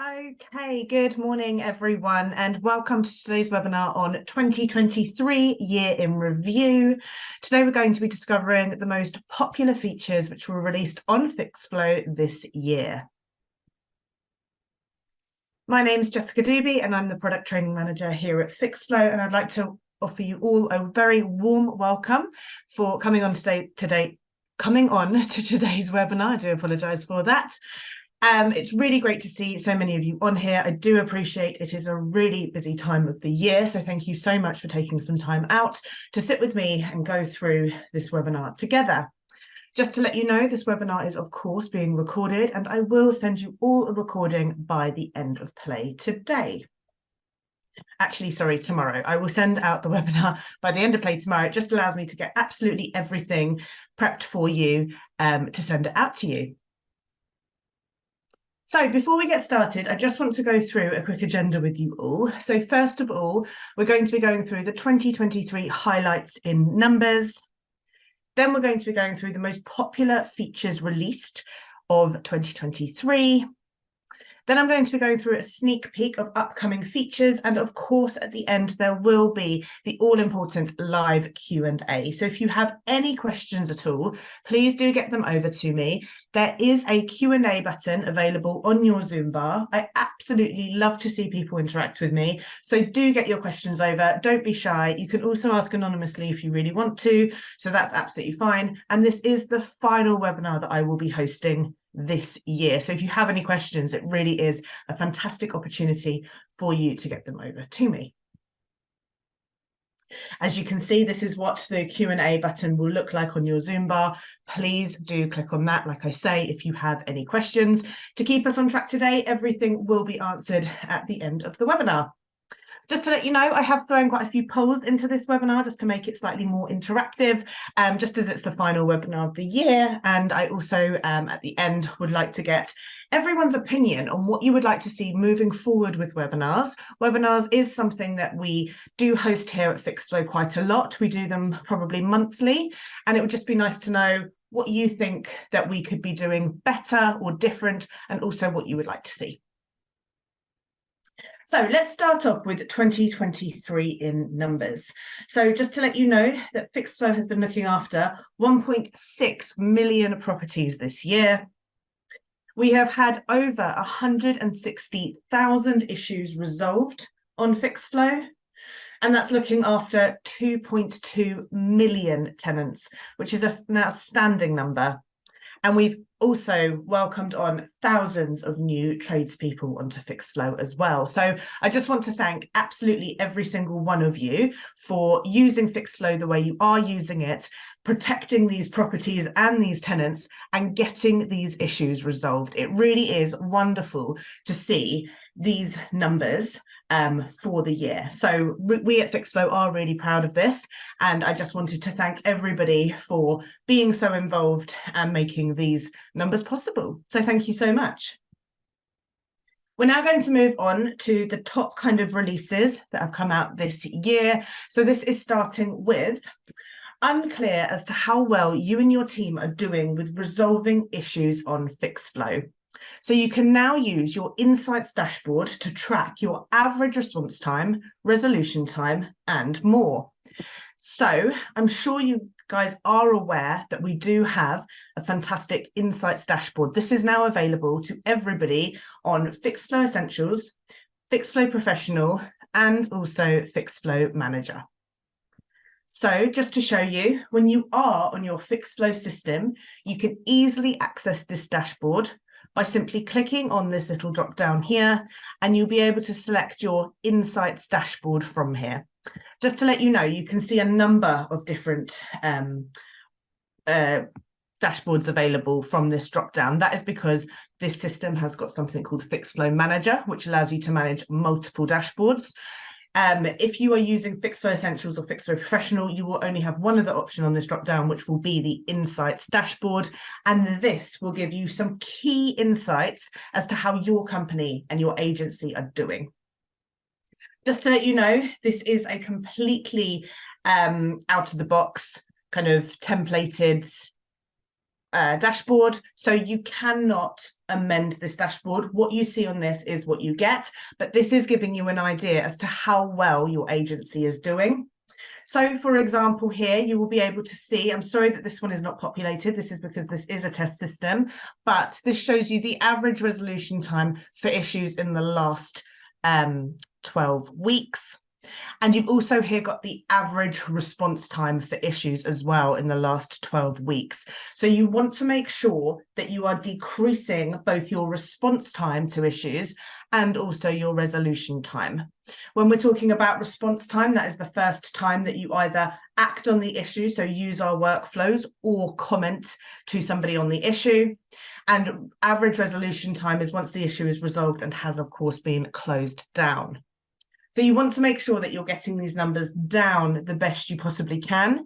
Okay, good morning, everyone, and welcome to today's webinar on 2023 Year in Review. Today, we're going to be discovering the most popular features which were released on Fixflo this year. My name is Jessica Doobie, and I'm the Product Training Manager here at Fixflo, and I'd like to offer you all a very warm welcome for coming on to today's webinar. I do apologise for that. It's really great to see so many of you on here. I do appreciate it is a really busy time of the year, so thank you so much for taking some time out to sit with me and go through this webinar together. Just to let you know, this webinar is of course being recorded, and I will send you all a recording by the end of play today. Actually, sorry, tomorrow. I will send out the webinar by the end of play tomorrow. It just allows me to get absolutely everything prepped for you to send it out to you. So before we get started, I just want to go through a quick agenda with you all. So first of all, we're going to be going through the 2023 highlights in numbers. Then we're going to be going through the most popular features released of 2023. Then I'm going to be going through a sneak peek of upcoming features. And of course, at the end, there will be the all-important live Q&A. So if you have any questions at all, please do get them over to me. There is a Q&A button available on your Zoom bar. I absolutely love to see people interact with me. So do get your questions over. Don't be shy. You can also ask anonymously if you really want to. So that's absolutely fine. And this is the final webinar that I will be hosting this year. So if you have any questions, it really is a fantastic opportunity for you to get them over to me. As you can see, this is what the Q&A button will look like on your Zoom bar. Please do click on that, like I say, if you have any questions. To keep us on track today, everything will be answered at the end of the webinar. Just to let you know, I have thrown quite a few polls into this webinar just to make it slightly more interactive, just as it's the final webinar of the year. And I also, at the end, would like to get everyone's opinion on what you would like to see moving forward with webinars. Webinars is something that we do host here at Fixflo quite a lot. We do them probably monthly, and it would just be nice to know what you think that we could be doing better or different, and also what you would like to see. So let's start off with 2023 in numbers. So just to let you know that Fixflo has been looking after 1.6 million properties this year. We have had over 160,000 issues resolved on Fixflo, and that's looking after 2.2 million tenants, which is an outstanding number. And we've also welcomed on thousands of new tradespeople onto Fixflo as well. So I just want to thank absolutely every single one of you for using Fixflo the way you are using it, protecting these properties and these tenants, and getting these issues resolved. It really is wonderful to see these numbers for the year. So we at Fixflo are really proud of this, and I just wanted to thank everybody for being so involved and making these numbers possible. So thank you so much. We're now going to move on to the top kind of releases that have come out this year. So this is starting with unclear as to how well you and your team are doing with resolving issues on Fixflo. So you can now use your Insights dashboard to track your average response time, resolution time, and more. So I'm sure you guys are aware that we do have a fantastic Insights dashboard. This is now available to everybody on Fixflo Essentials, Fixflo Professional, and also Fixflo Manager. So just to show you, when you are on your Fixflo system, you can easily access this dashboard by simply clicking on this little drop down here, and you'll be able to select your Insights dashboard from here. Just to let you know, you can see a number of different dashboards available from this drop down. That is because this system has got something called Fixflo Manager, which allows you to manage multiple dashboards. If you are using Fixflo Essentials or Fixflo Professional, you will only have one other option on this drop down, which will be the Insights dashboard. And this will give you some key insights as to how your company and your agency are doing. Just to let you know, this is a completely out of the box kind of templated dashboard. So you cannot amend this dashboard. What you see on this is what you get, but this is giving you an idea as to how well your agency is doing. So for example, here you will be able to see, I'm sorry that this one is not populated. This is because this is a test system, but this shows you the average resolution time for issues in the last 12 weeks. And you've also here got the average response time for issues as well in the last 12 weeks. So you want to make sure that you are decreasing both your response time to issues and also your resolution time. When we're talking about response time, that is the first time that you either act on the issue, so use our workflows, or comment to somebody on the issue. And average resolution time is once the issue is resolved and has, of course, been closed down. So you want to make sure that you're getting these numbers down the best you possibly can.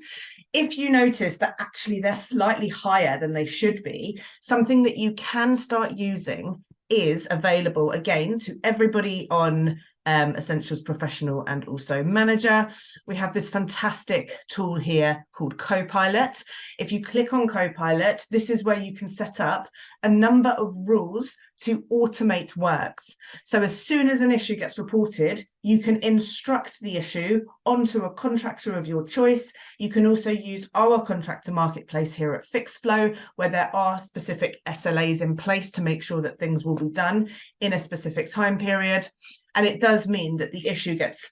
If you notice that actually they're slightly higher than they should be, something that you can start using is available again to everybody on Essentials Professional and also Manager. We have this fantastic tool here called Copilot. If you click on Copilot, this is where you can set up a number of rules to automate works. So as soon as an issue gets reported, you can instruct the issue onto a contractor of your choice. You can also use our contractor marketplace here at Fixflo, where there are specific SLAs in place to make sure that things will be done in a specific time period. And it does mean that the issue gets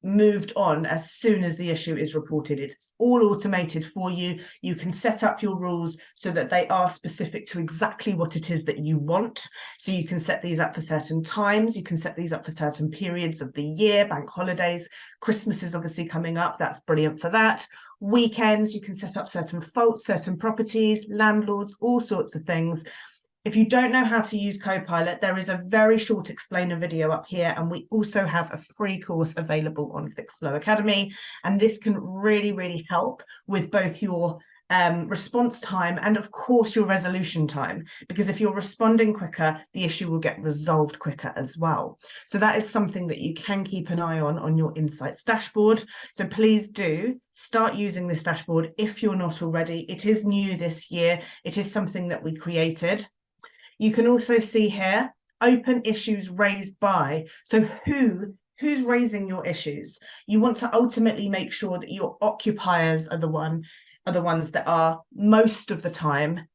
moved on as soon as the issue is reported. It's all automated for you. You can set up your rules so that they are specific to exactly what it is that you want. So you can set these up for certain times. You can set these up for certain periods of the year, bank holidays. Christmas is obviously coming up. That's brilliant for that. Weekends, you can set up certain faults, certain properties, landlords, all sorts of things. If you don't know how to use Copilot, there is a very short explainer video up here, and we also have a free course available on Fixflo Academy. And this can really, really help with both your response time and, of course, your resolution time, because if you're responding quicker, the issue will get resolved quicker as well. So that is something that you can keep an eye on your Insights dashboard. So please do start using this dashboard if you're not already. It is new this year. It is something that we created. You can also see here, open issues raised by. So who's raising your issues? You want to ultimately make sure that your occupiers are the ones that are most of the time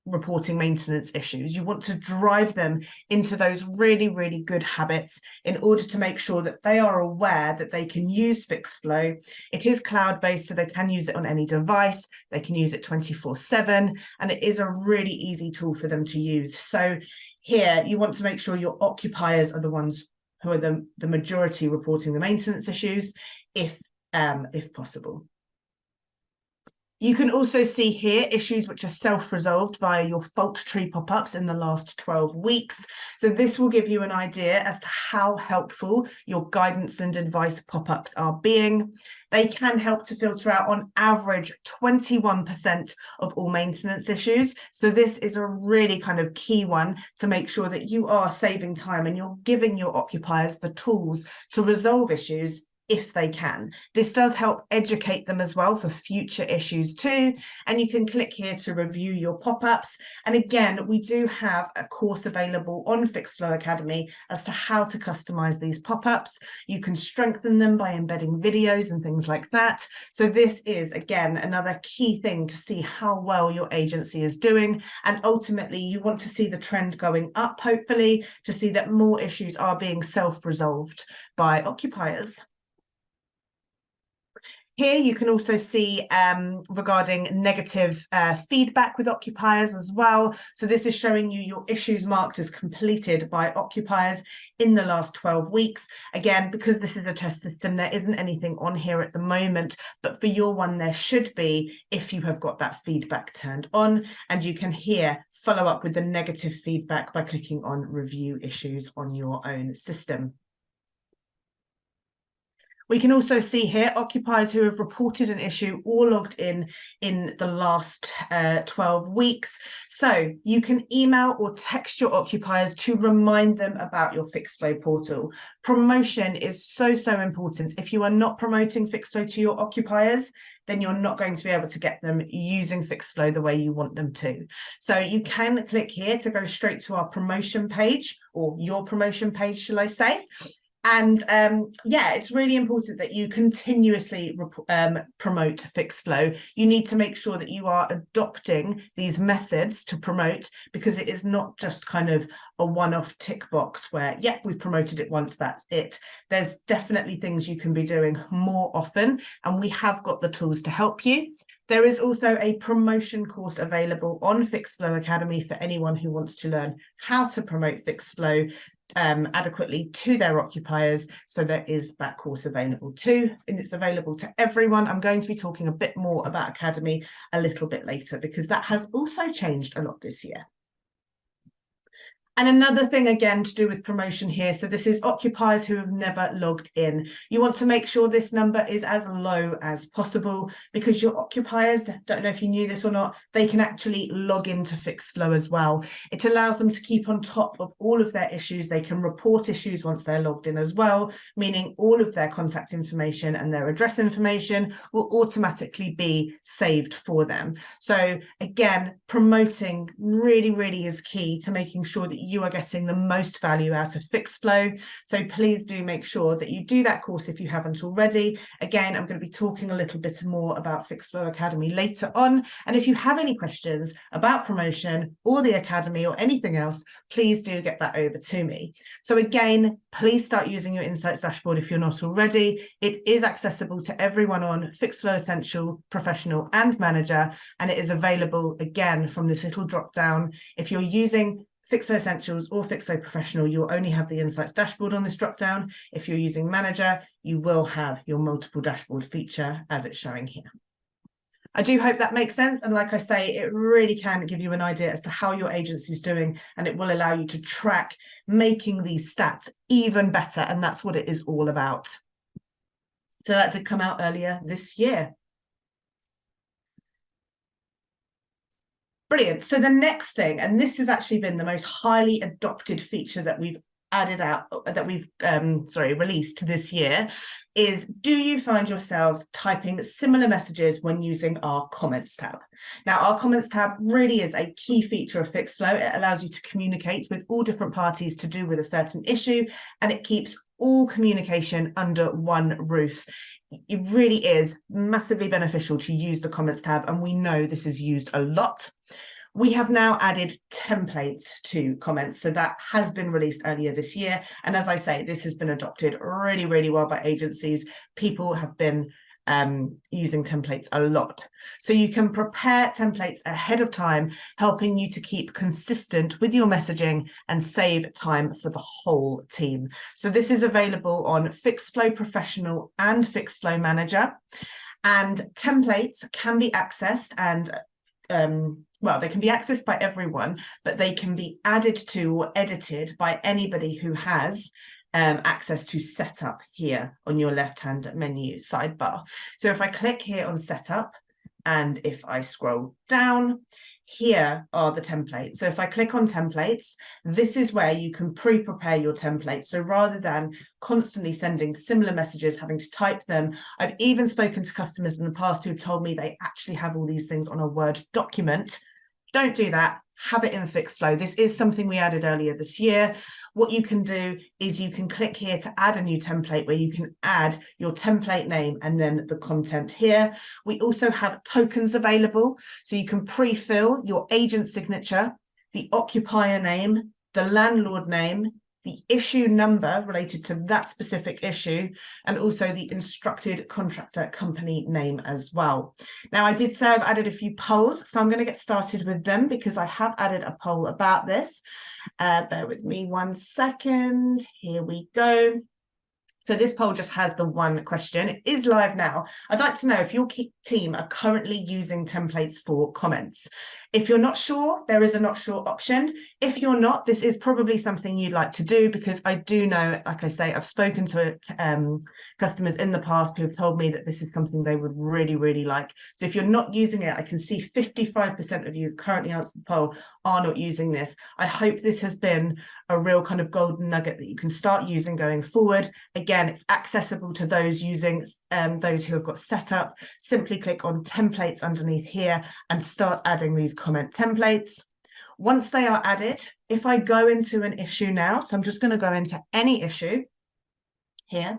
reporting maintenance issues. You want to drive them into those really, really good habits in order to make sure that they are aware that they can use Fixflo. It is cloud-based, so they can use it on any device. They can use it 24/7, and it is a really easy tool for them to use. So here, you want to make sure your occupiers are the ones who are the majority reporting the maintenance issues, if possible. You can also see here issues which are self-resolved via your fault tree pop-ups in the last 12 weeks. So this will give you an idea as to how helpful your guidance and advice pop-ups are being. They can help to filter out on average 21% of all maintenance issues. So this is a really kind of key one to make sure that you are saving time and you're giving your occupiers the tools to resolve issues if they can. This does help educate them as well for future issues too. And you can click here to review your pop-ups. And again, we do have a course available on Fixflo Academy as to how to customize these pop-ups. You can strengthen them by embedding videos and things like that. So this is, again, another key thing to see how well your agency is doing. And ultimately, you want to see the trend going up, hopefully, to see that more issues are being self-resolved by occupiers. Here you can also see regarding negative feedback with occupiers as well. So this is showing you your issues marked as completed by occupiers in the last 12 weeks. Again, because this is a test system, there isn't anything on here at the moment, but for your one, there should be if you have got that feedback turned on. And you can here follow up with the negative feedback by clicking on review issues on your own system. We can also see here occupiers who have reported an issue or logged in the last 12 weeks. So you can email or text your occupiers to remind them about your Fixflo portal. Promotion is so, so important. If you are not promoting Fixflo to your occupiers, then you're not going to be able to get them using Fixflo the way you want them to. So you can click here to go straight to our promotion page, or your promotion page, shall I say. And yeah, it's really important that you continuously promote Fixflo. You need to make sure that you are adopting these methods to promote, because it is not just kind of a one-off tick box where, yeah, we've promoted it once, that's it. There's definitely things you can be doing more often, and we have got the tools to help you. There is also a promotion course available on Fixflo Academy for anyone who wants to learn how to promote Fixflo adequately to their occupiers. So there is that course available too, and it's available to everyone. I'm going to be talking a bit more about Academy a little bit later, because that has also changed a lot this year. And another thing, again, to do with promotion here, so this is occupiers who have never logged in. You want to make sure this number is as low as possible, because your occupiers, don't know if you knew this or not, they can actually log into Fixflo as well. It allows them to keep on top of all of their issues. They can report issues once they're logged in as well, meaning all of their contact information and their address information will automatically be saved for them. So again, promoting really, really is key to making sure that you are getting the most value out of Fixflo. So please do make sure that you do that course if you haven't already. Again, I'm going to be talking a little bit more about Fixflo Academy later on. And if you have any questions about promotion or the Academy or anything else, please do get that over to me. So again, please start using your Insights dashboard if you're not already. It is accessible to everyone on Fixflo Essential, Professional and Manager, and it is available again from this little drop down. If you're using Fixflo Essentials or Fixflo Professional, you'll only have the Insights dashboard on this drop down. If you're using Manager, you will have your multiple dashboard feature as it's showing here. I do hope that makes sense. And like I say, it really can give you an idea as to how your agency is doing, and it will allow you to track making these stats even better. And that's what it is all about. So that did come out earlier this year. Brilliant. So the next thing, and this has actually been the most highly adopted feature that we've released this year, is do you find yourselves typing similar messages when using our comments tab? Now, our comments tab really is a key feature of Fixflo. It allows you to communicate with all different parties to do with a certain issue, and it keeps all communication under one roof. It really is massively beneficial to use the comments tab, and we know this is used a lot. We have now added templates to comments, so that has been released earlier this year. And as I say, this has been adopted really, really well by agencies. People have been using templates a lot. So you can prepare templates ahead of time, helping you to keep consistent with your messaging and save time for the whole team. So this is available on Fixflo Professional and Fixflo Manager. And templates can be accessed and well, they can be accessed by everyone, but they can be added to or edited by anybody who has access to setup here on your left-hand menu sidebar. So if I click here on setup, and if I scroll down, here are the templates. So if I click on templates, this is where you can pre-prepare your templates. So rather than constantly sending similar messages, having to type them, I've even spoken to customers in the past who've told me they actually have all these things on a Word document. Don't do that. Have it in Fixflo. This is something we added earlier this year. What you can do is you can click here to add a new template, where you can add your template name and then the content here. We also have tokens available, so you can pre-fill your agent signature, the occupier name, the landlord name, the issue number related to that specific issue, and also the instructed contractor company name as well. Now, I did say I've added a few polls, so I'm going to get started with them because I have added a poll about this. Bear with me 1 second. Here we go. So this poll just has the one question. It is live now. I'd like to know if you're team are currently using templates for comments. If you're not sure, there is a not sure option. If you're not, this is probably something you'd like to do, because I do know, like I say, I've spoken to customers in the past who have told me that this is something they would really, really like. So if you're not using it, I can see 55% of you currently answered the poll are not using this. I hope this has been a real kind of golden nugget that you can start using going forward. Again, it's accessible to those using, those who have got set up. Simply click on templates underneath here and start adding these comment templates. Once they are added, if I go into an issue now, so I'm just going to go into any issue here.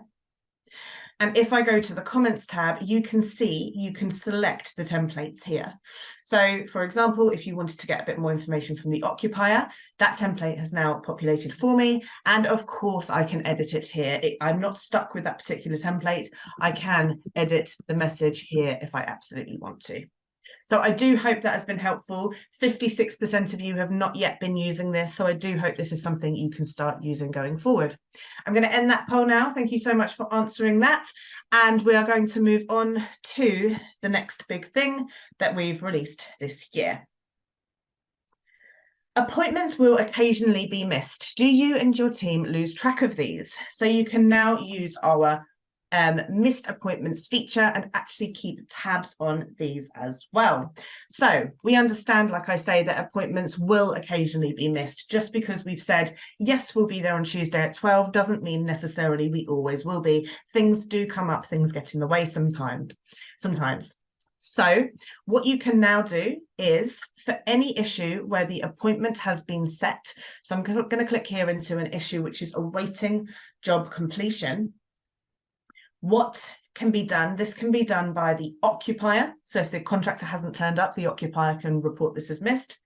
And if I go to the comments tab, you can see you can select the templates here. So for example, if you wanted to get a bit more information from the occupier, that template has now populated for me. And of course, I can edit it here. I'm not stuck with that particular template. I can edit the message here if I absolutely want to. So I do hope that has been helpful. 56% of you have not yet been using this, so I do hope this is something you can start using going forward. I'm going to end that poll now. Thank you so much for answering that. And we are going to move on to the next big thing that we've released this year. Appointments will occasionally be missed. Do you and your team lose track of these? So you can now use our missed appointments feature and actually keep tabs on these as well. So we understand, like I say, that appointments will occasionally be missed. Just because we've said, yes, we'll be there on Tuesday at 12 doesn't mean necessarily we always will be. Things do come up, things get in the way sometimes. So what you can now do is, for any issue where the appointment has been set, so I'm going to click here into an issue which is awaiting job completion. What can be done? This can be done by the occupier. So if the contractor hasn't turned up, the occupier can report this as missed.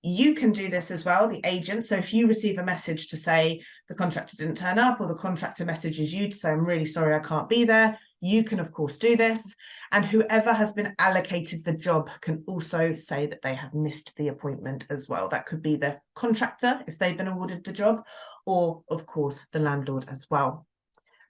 You can do this as well, the agent. So if you receive a message to say the contractor didn't turn up, or the contractor messages you to say, I'm really sorry, I can't be there, you can of course do this. And whoever has been allocated the job can also say that they have missed the appointment as well. That could be the contractor if they've been awarded the job, or of course the landlord as well.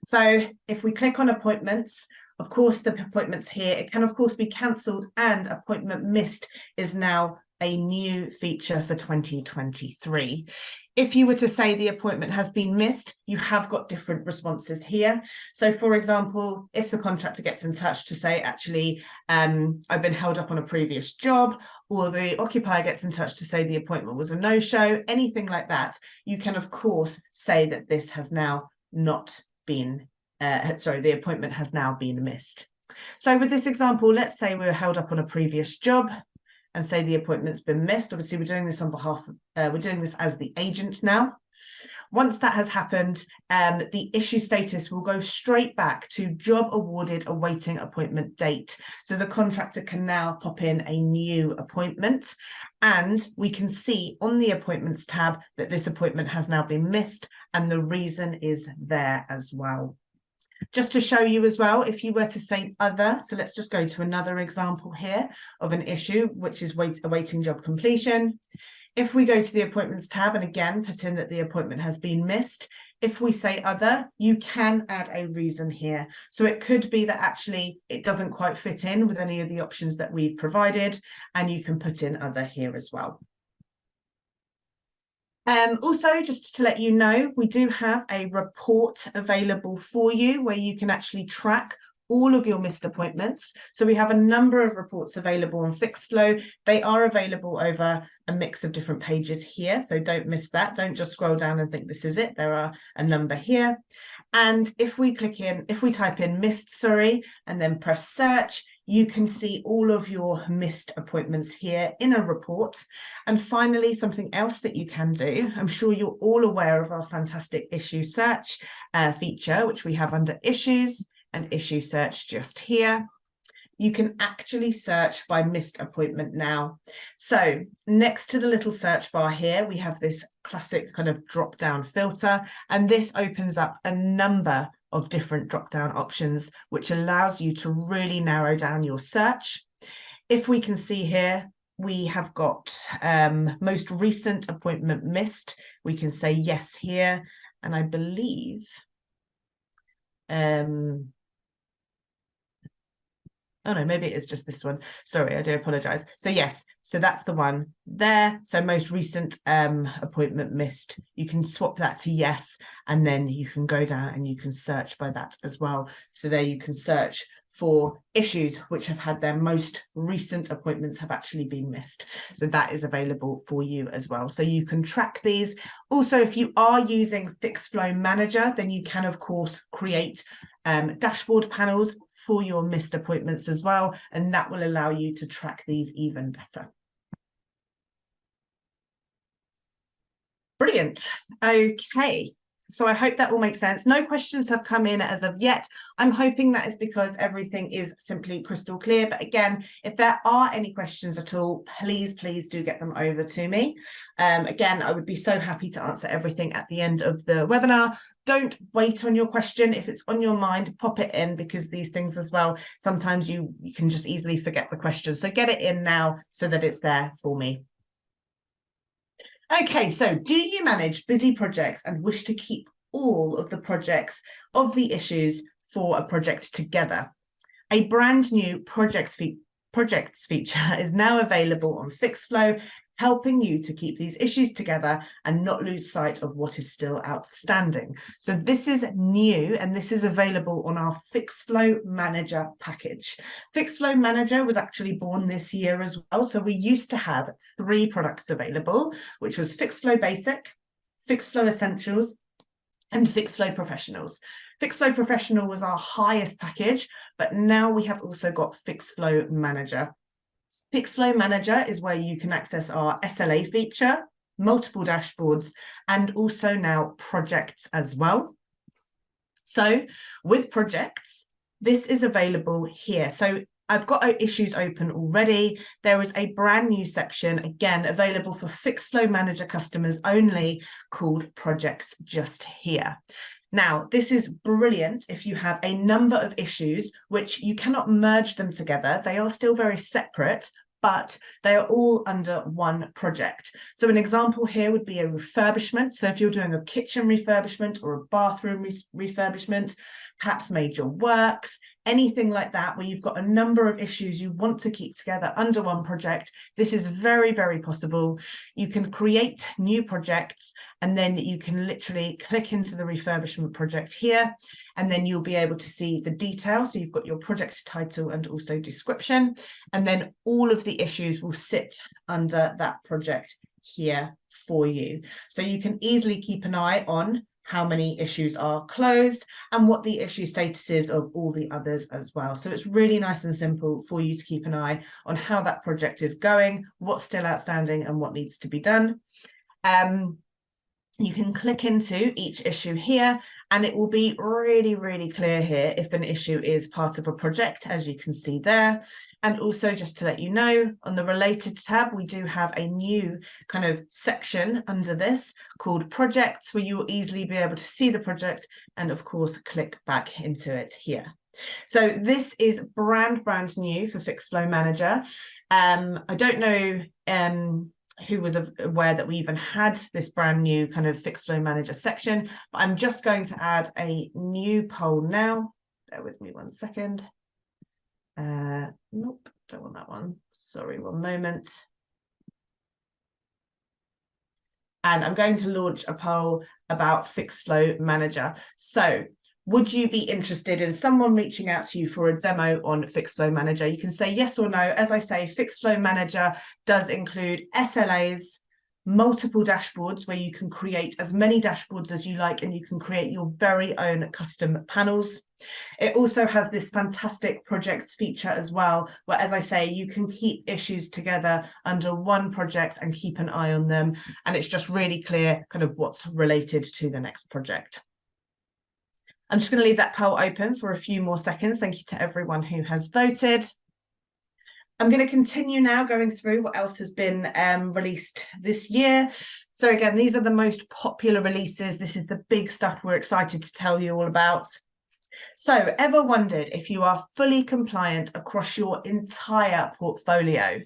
So if we click on appointments, of course, the appointments here, it can of course be cancelled, and appointment missed is now a new feature for 2023. If you were to say the appointment has been missed, you have got different responses here. So for example, if the contractor gets in touch to say, actually, I've been held up on a previous job, or the occupier gets in touch to say the appointment was a no-show, anything like that, you can of course say that this has now not been, the appointment has now been missed. So with this example, let's say we were held up on a previous job and say the appointment's been missed. Obviously, we're doing this on behalf of, we're doing this as the agent now. Once that has happened, the issue status will go straight back to job awarded awaiting appointment date. So the contractor can now pop in a new appointment, and we can see on the appointments tab that this appointment has now been missed, and the reason is there as well. Just to show you as well, if you were to say other, so let's just go to another example here of an issue, which is awaiting job completion. If we go to the appointments tab and again put in that the appointment has been missed, if we say other, you can add a reason here. So it could be that actually it doesn't quite fit in with any of the options that we've provided, and you can put in other here as well. Also, just to let you know, we do have a report available for you where you can actually track all of your missed appointments. So we have a number of reports available on Fixflo. They are available over a mix of different pages here, so don't miss that. Don't just scroll down and think this is it. There are a number here. And if we type in missed, and then press search, you can see all of your missed appointments here in a report. And finally, something else that you can do, I'm sure you're all aware of our fantastic issue search feature, which we have under issues and issue search just here. You can actually search by missed appointment now. So next to the little search bar here, we have this classic kind of drop down filter, and this opens up a number of different drop down options, which allows you to really narrow down your search. If we can see here, we have got most recent appointment missed. We can say yes here, and I believe Oh no, maybe it is just this one. Sorry, I do apologize. So yes, so that's the one there. So most recent appointment missed. You can swap that to yes, and then you can go down and you can search by that as well. So there you can search for issues which have had their most recent appointments have actually been missed. So that is available for you as well. So you can track these. Also, if you are using Fixflo Manager, then you can, of course, create dashboard panels for your missed appointments as well, and that will allow you to track these even better. Brilliant. Okay. So I hope that all makes sense. No questions have come in as of yet. I'm hoping that is because everything is simply crystal clear. But again, if there are any questions at all, please do get them over to me. Again, I would be so happy to answer everything at the end of the webinar. Don't wait on your question. If it's on your mind, pop it in, because these things as well, sometimes you can just easily forget the question. So get it in now so that it's there for me. Okay, so do you manage busy projects and wish to keep all of the projects of the issues for a project together? A brand new projects feature is now available on Fixflo, helping you to keep these issues together and not lose sight of what is still outstanding. So this is new, and this is available on our Fixflo Manager package. Fixflo Manager was actually born this year as well. So we used to have 3 products available, which was Fixflo Basic, Fixflo Essentials, and Fixflo Professionals. Fixflo Professional was our highest package, but now we have also got Fixflo Manager. Fixflo Manager is where you can access our SLA feature, multiple dashboards, and also now projects as well. So with projects, this is available here. So I've got issues open already. There is a brand new section, again, available for Fixflo Manager customers only, called Projects just here. Now, this is brilliant if you have a number of issues which you cannot merge them together. They are still very separate, but they are all under one project. So an example here would be a refurbishment. So if you're doing a kitchen refurbishment or a bathroom refurbishment, perhaps major works, anything like that, where you've got a number of issues you want to keep together under one project, this is very, very possible. You can create new projects, and then you can literally click into the refurbishment project here, and then you'll be able to see the detail. So you've got your project title and also description, and then all of the issues will sit under that project here for you. So you can easily keep an eye on how many issues are closed and what the issue status is of all the others as well. So it's really nice and simple for you to keep an eye on how that project is going, what's still outstanding and what needs to be done. You can click into each issue here, and it will be really, really clear here if an issue is part of a project, as you can see there. And also, just to let you know, on the related tab, we do have a new kind of section under this called projects, where you will easily be able to see the project and, of course, click back into it here. So this is brand new for Fixflo Manager. I don't know who was aware that we even had this brand new kind of Fixflo Manager section, but I'm just going to add a new poll now. Bear with me 1 second. Nope, don't want that one. Sorry, 1 moment. And I'm going to launch a poll about Fixflo Manager. So would you be interested in someone reaching out to you for a demo on Fixflo Manager? You can say yes or no. As I say, Fixflo Manager does include SLAs, multiple dashboards where you can create as many dashboards as you like, and you can create your very own custom panels. It also has this fantastic projects feature as well, where, as I say, you can keep issues together under one project and keep an eye on them. And it's just really clear kind of what's related to the next project. I'm just going to leave that poll open for a few more seconds. Thank you to everyone who has voted. I'm going to continue now going through what else has been released this year. So again, these are the most popular releases. This is the big stuff we're excited to tell you all about. So, ever wondered if you are fully compliant across your entire portfolio?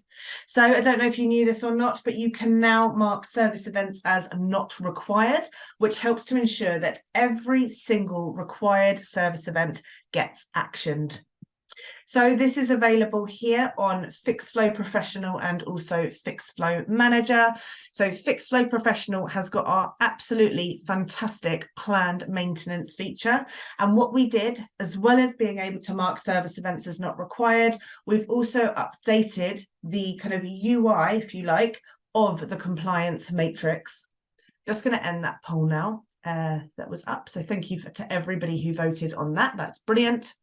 So I don't know if you knew this or not, but you can now mark service events as not required, which helps to ensure that every single required service event gets actioned. So this is available here on Fixflo Professional and also Fixflo Manager. So Fixflo Professional has got our absolutely fantastic planned maintenance feature. And what we did, as well as being able to mark service events as not required, we've also updated the kind of UI, if you like, of the compliance matrix. Just going to end that poll now. That was up. So thank you to everybody who voted on that. That's brilliant.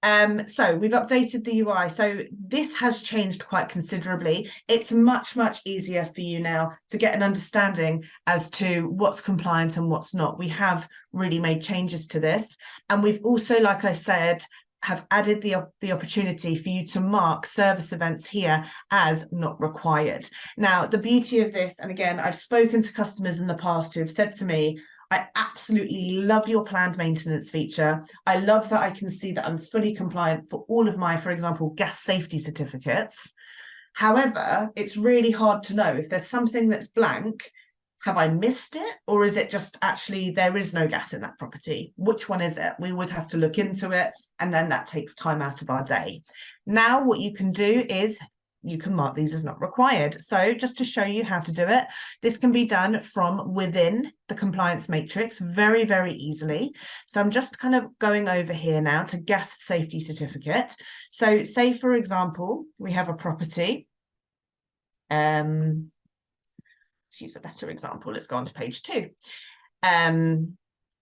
So we've updated the UI. So this has changed quite considerably. It's much, much easier for you now to get an understanding as to what's compliant and what's not. We have really made changes to this. And we've also, like I said, have added the opportunity for you to mark service events here as not required. Now, the beauty of this, and again, I've spoken to customers in the past who have said to me, I absolutely love your planned maintenance feature. I love that I can see that I'm fully compliant for all of my, for example, gas safety certificates. However, it's really hard to know if there's something that's blank. Have I missed it? Or is it just actually there is no gas in that property? Which one is it? We always have to look into it, and then that takes time out of our day. Now, what you can do is you can mark these as not required. So just to show you how to do it, this can be done from within the compliance matrix very, very easily. So I'm just kind of going over here now to gas safety certificate. So say, for example, we have a property. Let's use a better example. Let's go on to page 2.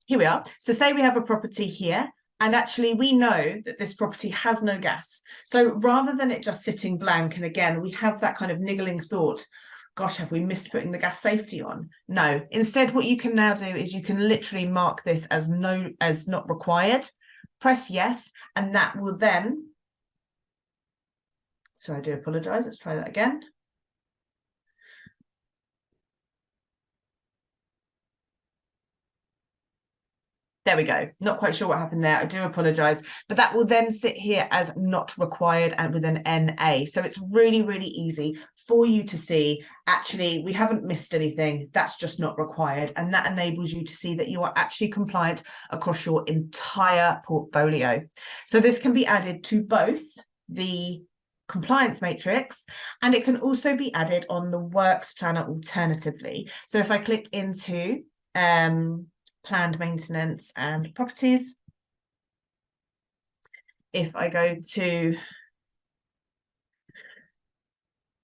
Here we are. So say we have a property here. And actually, we know that this property has no gas. So rather than it just sitting blank, and again, we have that kind of niggling thought, gosh, have we missed putting the gas safety on? No. Instead, what you can now do is you can literally mark this as not required, press yes, and that will then, so I do apologize, let's try that again. There we go. Not quite sure what happened there. I do apologise. But that will then sit here as not required and with an NA. So it's really, really easy for you to see, actually, we haven't missed anything. That's just not required. And that enables you to see that you are actually compliant across your entire portfolio. So this can be added to both the compliance matrix, and it can also be added on the works planner alternatively. So if I click into planned maintenance and properties, if I go to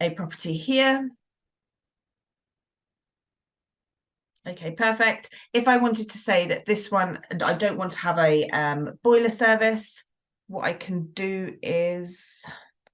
a property here, okay, perfect. If I wanted to say that this one, I don't want to have a boiler service, what I can do is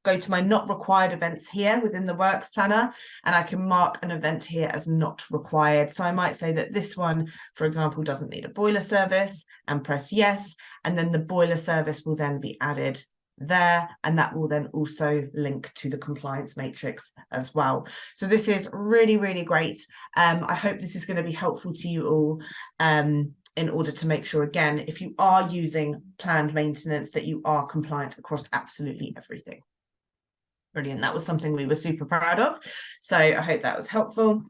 go to my not required events here within the works planner, and I can mark an event here as not required. So I might say that this one, for example, doesn't need a boiler service, and press yes, and then the boiler service will then be added there, and that will then also link to the compliance matrix as well. So this is really, really great. I hope this is going to be helpful to you all in order to make sure, again, if you are using planned maintenance, that you are compliant across absolutely everything. Brilliant. That was something we were super proud of. So I hope that was helpful.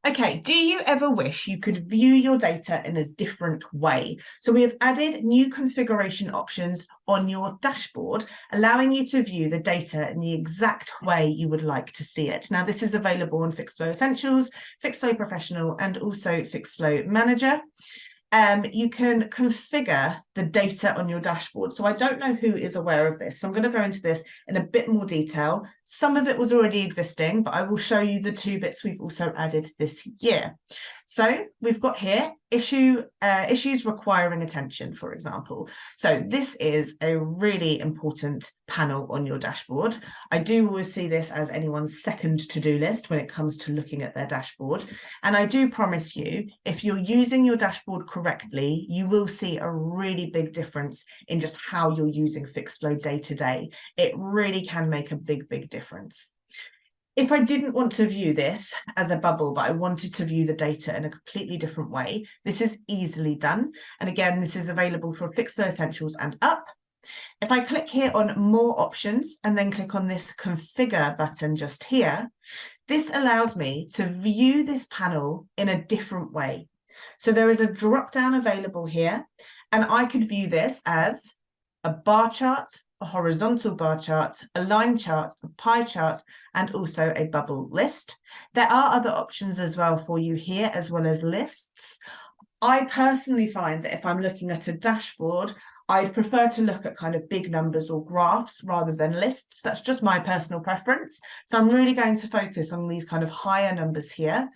Okay, do you ever wish you could view your data in a different way? So we have added new configuration options on your dashboard, allowing you to view the data in the exact way you would like to see it. Now, this is available on Fixflo Essentials, Fixflo Professional, and also Fixflo Manager. You can configure the data on your dashboard. So I don't know who is aware of this. So I'm going to go into this in a bit more detail. Some of it was already existing, but I will show you the 2 bits we've also added this year. So we've got here issues requiring attention, for example. So this is a really important panel on your dashboard. I do always see this as anyone's second to-do list when it comes to looking at their dashboard. And I do promise you, if you're using your dashboard correctly, you will see a really big difference in just how you're using Fixflo day to day. It really can make a big, big difference. If I didn't want to view this as a bubble, but I wanted to view the data in a completely different way, this is easily done. And again, this is available for Fixflo Essentials and up. If I click here on more options and then click on this configure button just here, this allows me to view this panel in a different way. So there is a drop down available here, and I could view this as a bar chart, a horizontal bar chart, a line chart, a pie chart, and also a bubble list. There are other options as well for you here, as well as lists. I personally find that if I'm looking at a dashboard, I'd prefer to look at kind of big numbers or graphs rather than lists. That's just my personal preference. So I'm really going to focus on these kind of higher numbers here.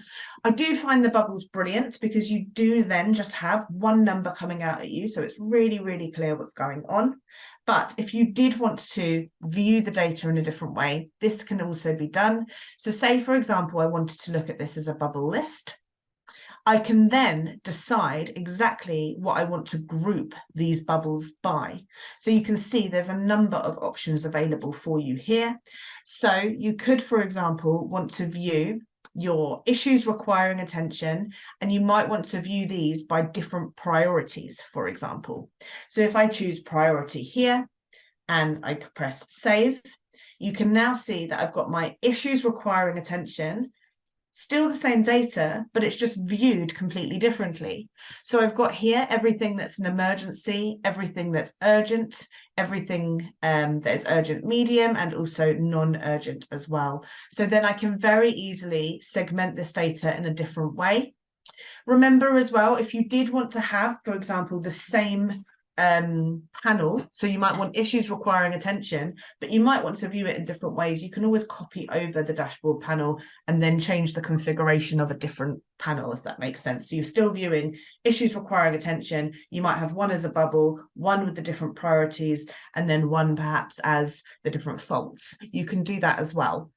I do find the bubbles brilliant because you do then just have one number coming out at you. So it's really, really clear what's going on. But if you did want to view the data in a different way, this can also be done. So say, for example, I wanted to look at this as a bubble list. I can then decide exactly what I want to group these bubbles by. So you can see there's a number of options available for you here. So you could, for example, want to view your issues requiring attention, and you might want to view these by different priorities, for example. So if I choose priority here and I press save, you can now see that I've got my issues requiring attention, still the same data, but it's just viewed completely differently. So I've got here everything that's an emergency, everything that's urgent, everything that is urgent medium, and also non-urgent as well. So then I can very easily segment this data in a different way. Remember as well, if you did want to have, for example, the same panel, so you might want issues requiring attention, but you might want to view it in different ways, you can always copy over the dashboard panel and then change the configuration of a different panel, if that makes sense. So you're still viewing issues requiring attention. You might have one as a bubble, one with the different priorities, and then one perhaps as the different faults. You can do that as well.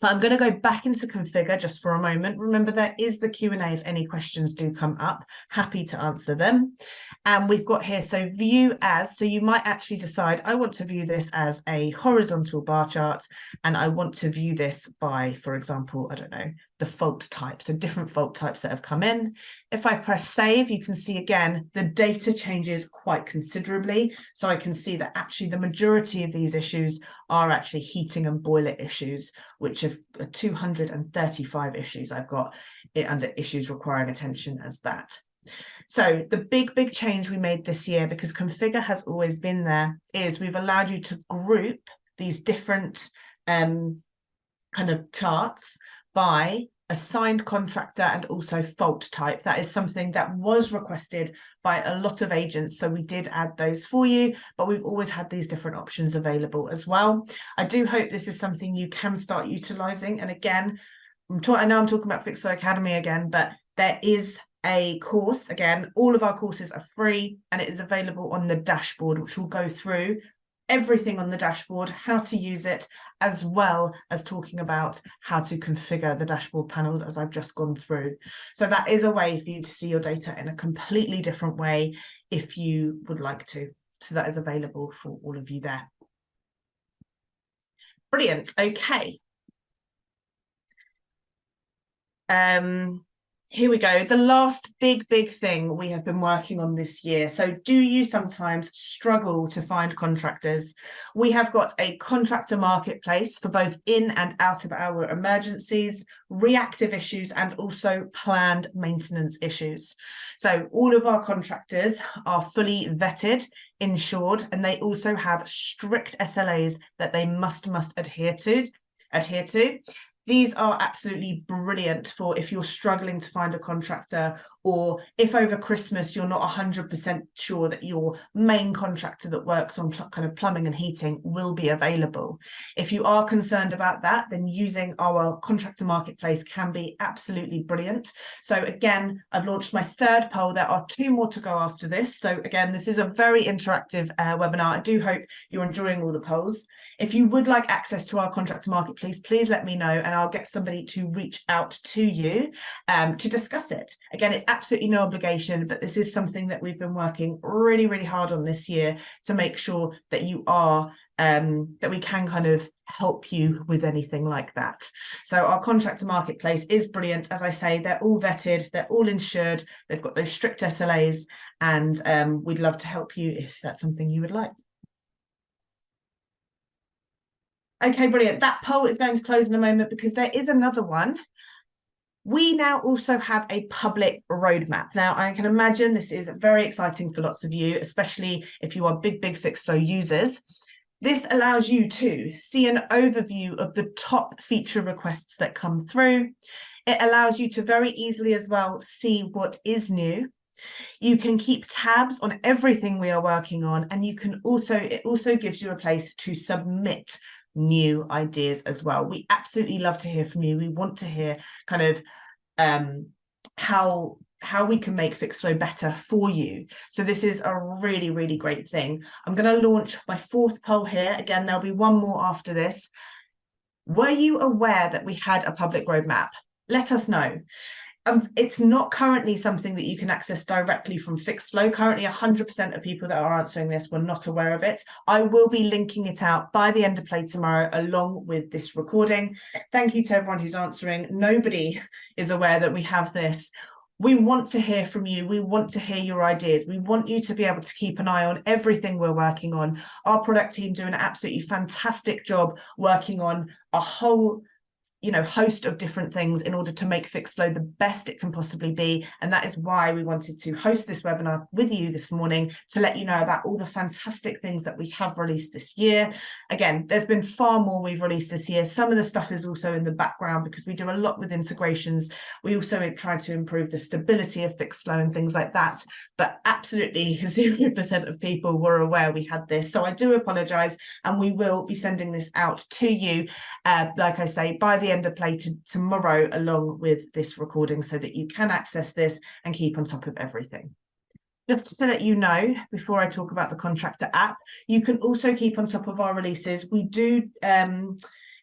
But I'm going to go back into configure just for a moment. Remember, there is the Q&A if any questions do come up. Happy to answer them. And we've got here, so view as, so you might actually decide, I want to view this as a horizontal bar chart, and I want to view this by, for example, I don't know, the fault type, so different fault types that have come in. If I press save, you can see again, the data changes quite considerably. So I can see that actually the majority of these issues are actually heating and boiler issues, which have 235 issues I've got it under issues requiring attention as that. So the big change we made this year, because configure has always been there, is we've allowed you to group these different kind of charts by assigned contractor and also fault type. That is something that was requested by a lot of agents, so we did add those for you, but we've always had these different options available as well. I do hope this is something you can start utilizing. And again, I know I'm talking about Fixflo Academy again, but there is a course. Again, all of our courses are free, and it is available on the dashboard, which will go through everything on the dashboard, how to use it, as well as talking about how to configure the dashboard panels, as I've just gone through. So that is a way for you to see your data in a completely different way if you would like to. So that is available for all of you there. Brilliant. Okay. Here we go. The last big thing we have been working on this year. So do you sometimes struggle to find contractors? We have got a contractor marketplace for both in and out of our emergencies, reactive issues, and also planned maintenance issues. So all of our contractors are fully vetted, insured, and they also have strict SLAs that they must adhere to. These are absolutely brilliant for if you're struggling to find a contractor, or if over Christmas you're not 100% sure that your main contractor that works on kind of plumbing and heating will be available. If you are concerned about that, then using our contractor marketplace can be absolutely brilliant. So again, I've launched my third poll. There are 2 more to go after this. So again, this is a very interactive webinar. I do hope you're enjoying all the polls. If you would like access to our contractor marketplace, please let me know, and I'll get somebody to reach out to you to discuss it. Again, it's absolutely no obligation, but this is something that we've been working really hard on this year to make sure that you are that we can kind of help you with anything like that. So our contractor marketplace is brilliant. As I say, they're all vetted, they're all insured, they've got those strict SLAs, and we'd love to help you if that's something you would like. Okay, brilliant. That poll is going to close in a moment because there is another one. We now also have a public roadmap. Now, I can imagine this is very exciting for lots of you, especially if you are big Fixflo users. This allows you to see an overview of the top feature requests that come through. It allows you to very easily as well see what is new. You can keep tabs on everything we are working on, and it also gives you a place to submit new ideas as well. We absolutely love to hear from you. We want to hear kind of how we can make Fixflo better for you. So this is a really great thing. I'm going to launch my 4th poll here. Again, there'll be one more after this. Were you aware that we had a public roadmap? Let us know. It's not currently something that you can access directly from Fixflo. Currently, 100% of people that are answering this were not aware of it. I will be linking it out by the end of play tomorrow, along with this recording. Thank you to everyone who's answering. Nobody is aware that we have this. We want to hear from you. We want to hear your ideas. We want you to be able to keep an eye on everything we're working on. Our product team do an absolutely fantastic job working on a whole host of different things in order to make Fixflo the best it can possibly be. And that is why we wanted to host this webinar with you this morning, to let you know about all the fantastic things that we have released this year. Again, there's been far more we've released this year. Some of the stuff is also in the background because we do a lot with integrations. We also try to improve the stability of Fixflo and things like that. But absolutely 0% of people were aware we had this. So I do apologize, and we will be sending this out to you, like I say, by the end of play tomorrow, along with this recording, so that you can access this and keep on top of everything. Just to let you know, before I talk about the contractor app, you can also keep on top of our releases. We do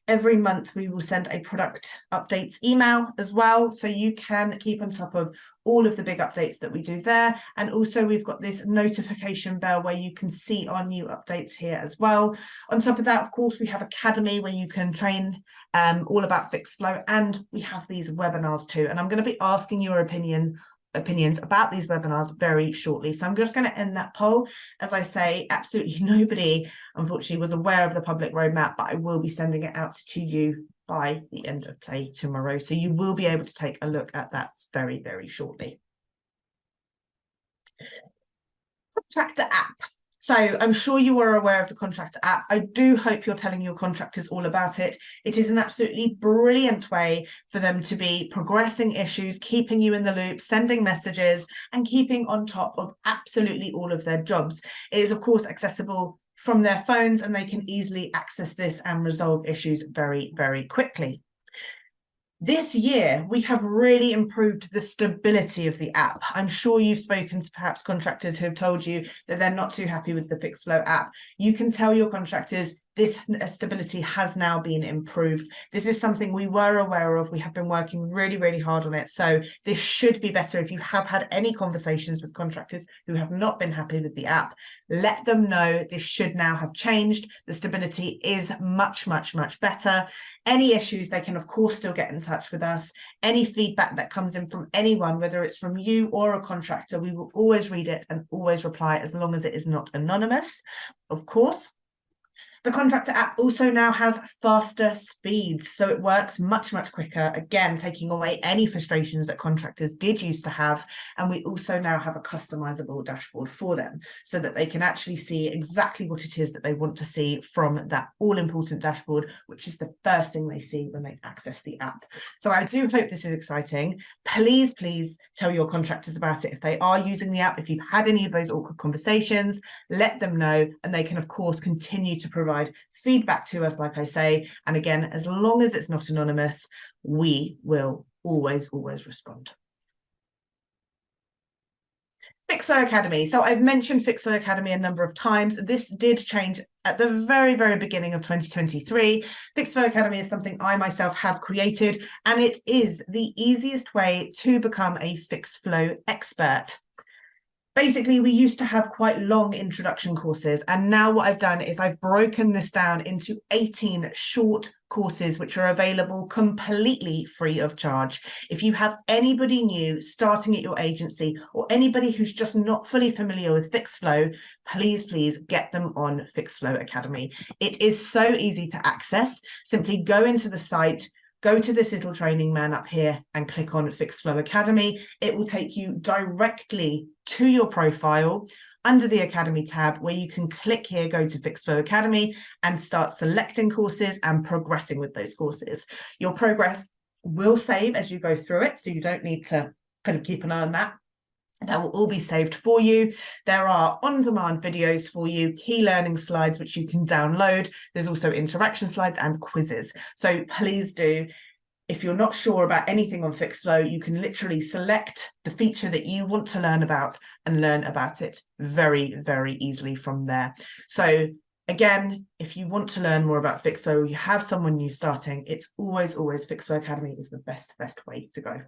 every month we will send a product updates email as well, so you can keep on top of all of the big updates that we do there. And also we've got this notification bell where you can see our new updates here as well. On top of that, of course, we have Academy where you can train all about Fixflo, and we have these webinars too. And I'm going to be asking your opinions about these webinars very shortly. So I'm just going to end that poll. As I say, absolutely nobody, unfortunately, was aware of the public roadmap, but I will be sending it out to you by the end of play tomorrow. So you will be able to take a look at that very shortly. Contractor app. So I'm sure you are aware of the contractor app. I do hope you're telling your contractors all about it. It is an absolutely brilliant way for them to be progressing issues, keeping you in the loop, sending messages, and keeping on top of absolutely all of their jobs. It is, of course, accessible from their phones, and they can easily access this and resolve issues very quickly. This year, we have really improved the stability of the app. I'm sure you've spoken to perhaps contractors who have told you that they're not too happy with the Fixflo app. You can tell your contractors this stability has now been improved. This is something we were aware of. We have been working really hard on it. So this should be better. If you have had any conversations with contractors who have not been happy with the app, let them know this should now have changed. The stability is much better. Any issues, they can of course still get in touch with us. Any feedback that comes in from anyone, whether it's from you or a contractor, we will always read it and always reply, as long as it is not anonymous, of course. The contractor app also now has faster speeds, so it works much quicker, again, taking away any frustrations that contractors did used to have. And we also now have a customizable dashboard for them, so that they can actually see exactly what it is that they want to see from that all-important dashboard, which is the first thing they see when they access the app. So I do hope this is exciting. Please tell your contractors about it if they are using the app. If you've had any of those awkward conversations, let them know, and they can of course continue to provide feedback to us, like I say. And again, as long as it's not anonymous, we will always respond. Fixflo Academy. So I've mentioned Fixflo Academy a number of times. This did change at the very beginning of 2023. Fixflo Academy is something I myself have created, and it is the easiest way to become a Fixflo expert. Basically, we used to have quite long introduction courses, and now what I've done is I've broken this down into 18 short courses which are available completely free of charge. If you have anybody new starting at your agency, or anybody who's just not fully familiar with Fixflo, please get them on Fixflo Academy. It is so easy to access. Simply go into the site, go to this little training man up here and click on Fixflo Academy. It will take you directly to your profile under the Academy tab, where you can click here, go to Fixflo Academy, and start selecting courses and progressing with those courses. Your progress will save as you go through it, so you don't need to kind of keep an eye on that. That will all be saved for you. There are on-demand videos for you, key learning slides, which you can download. There's also interaction slides and quizzes. So please do, if you're not sure about anything on Fixflo, you can literally select the feature that you want to learn about and learn about it very, very easily from there. So again, if you want to learn more about Fixflo, you have someone new starting, it's always Fixflo Academy is the best way to go.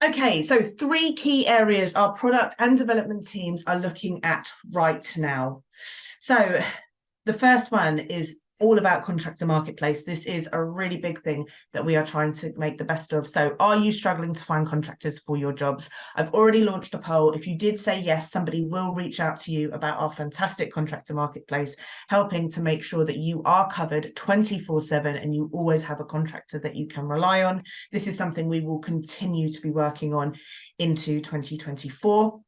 Okay, so 3 key areas our product and development teams are looking at right now. So the first one is all about contractor marketplace. This is a really big thing that we are trying to make the best of. So are you struggling to find contractors for your jobs? I've already launched a poll. If you did say yes, somebody will reach out to you about our fantastic contractor marketplace, helping to make sure that you are covered 24/7 and you always have a contractor that you can rely on. This is something we will continue to be working on into 2024.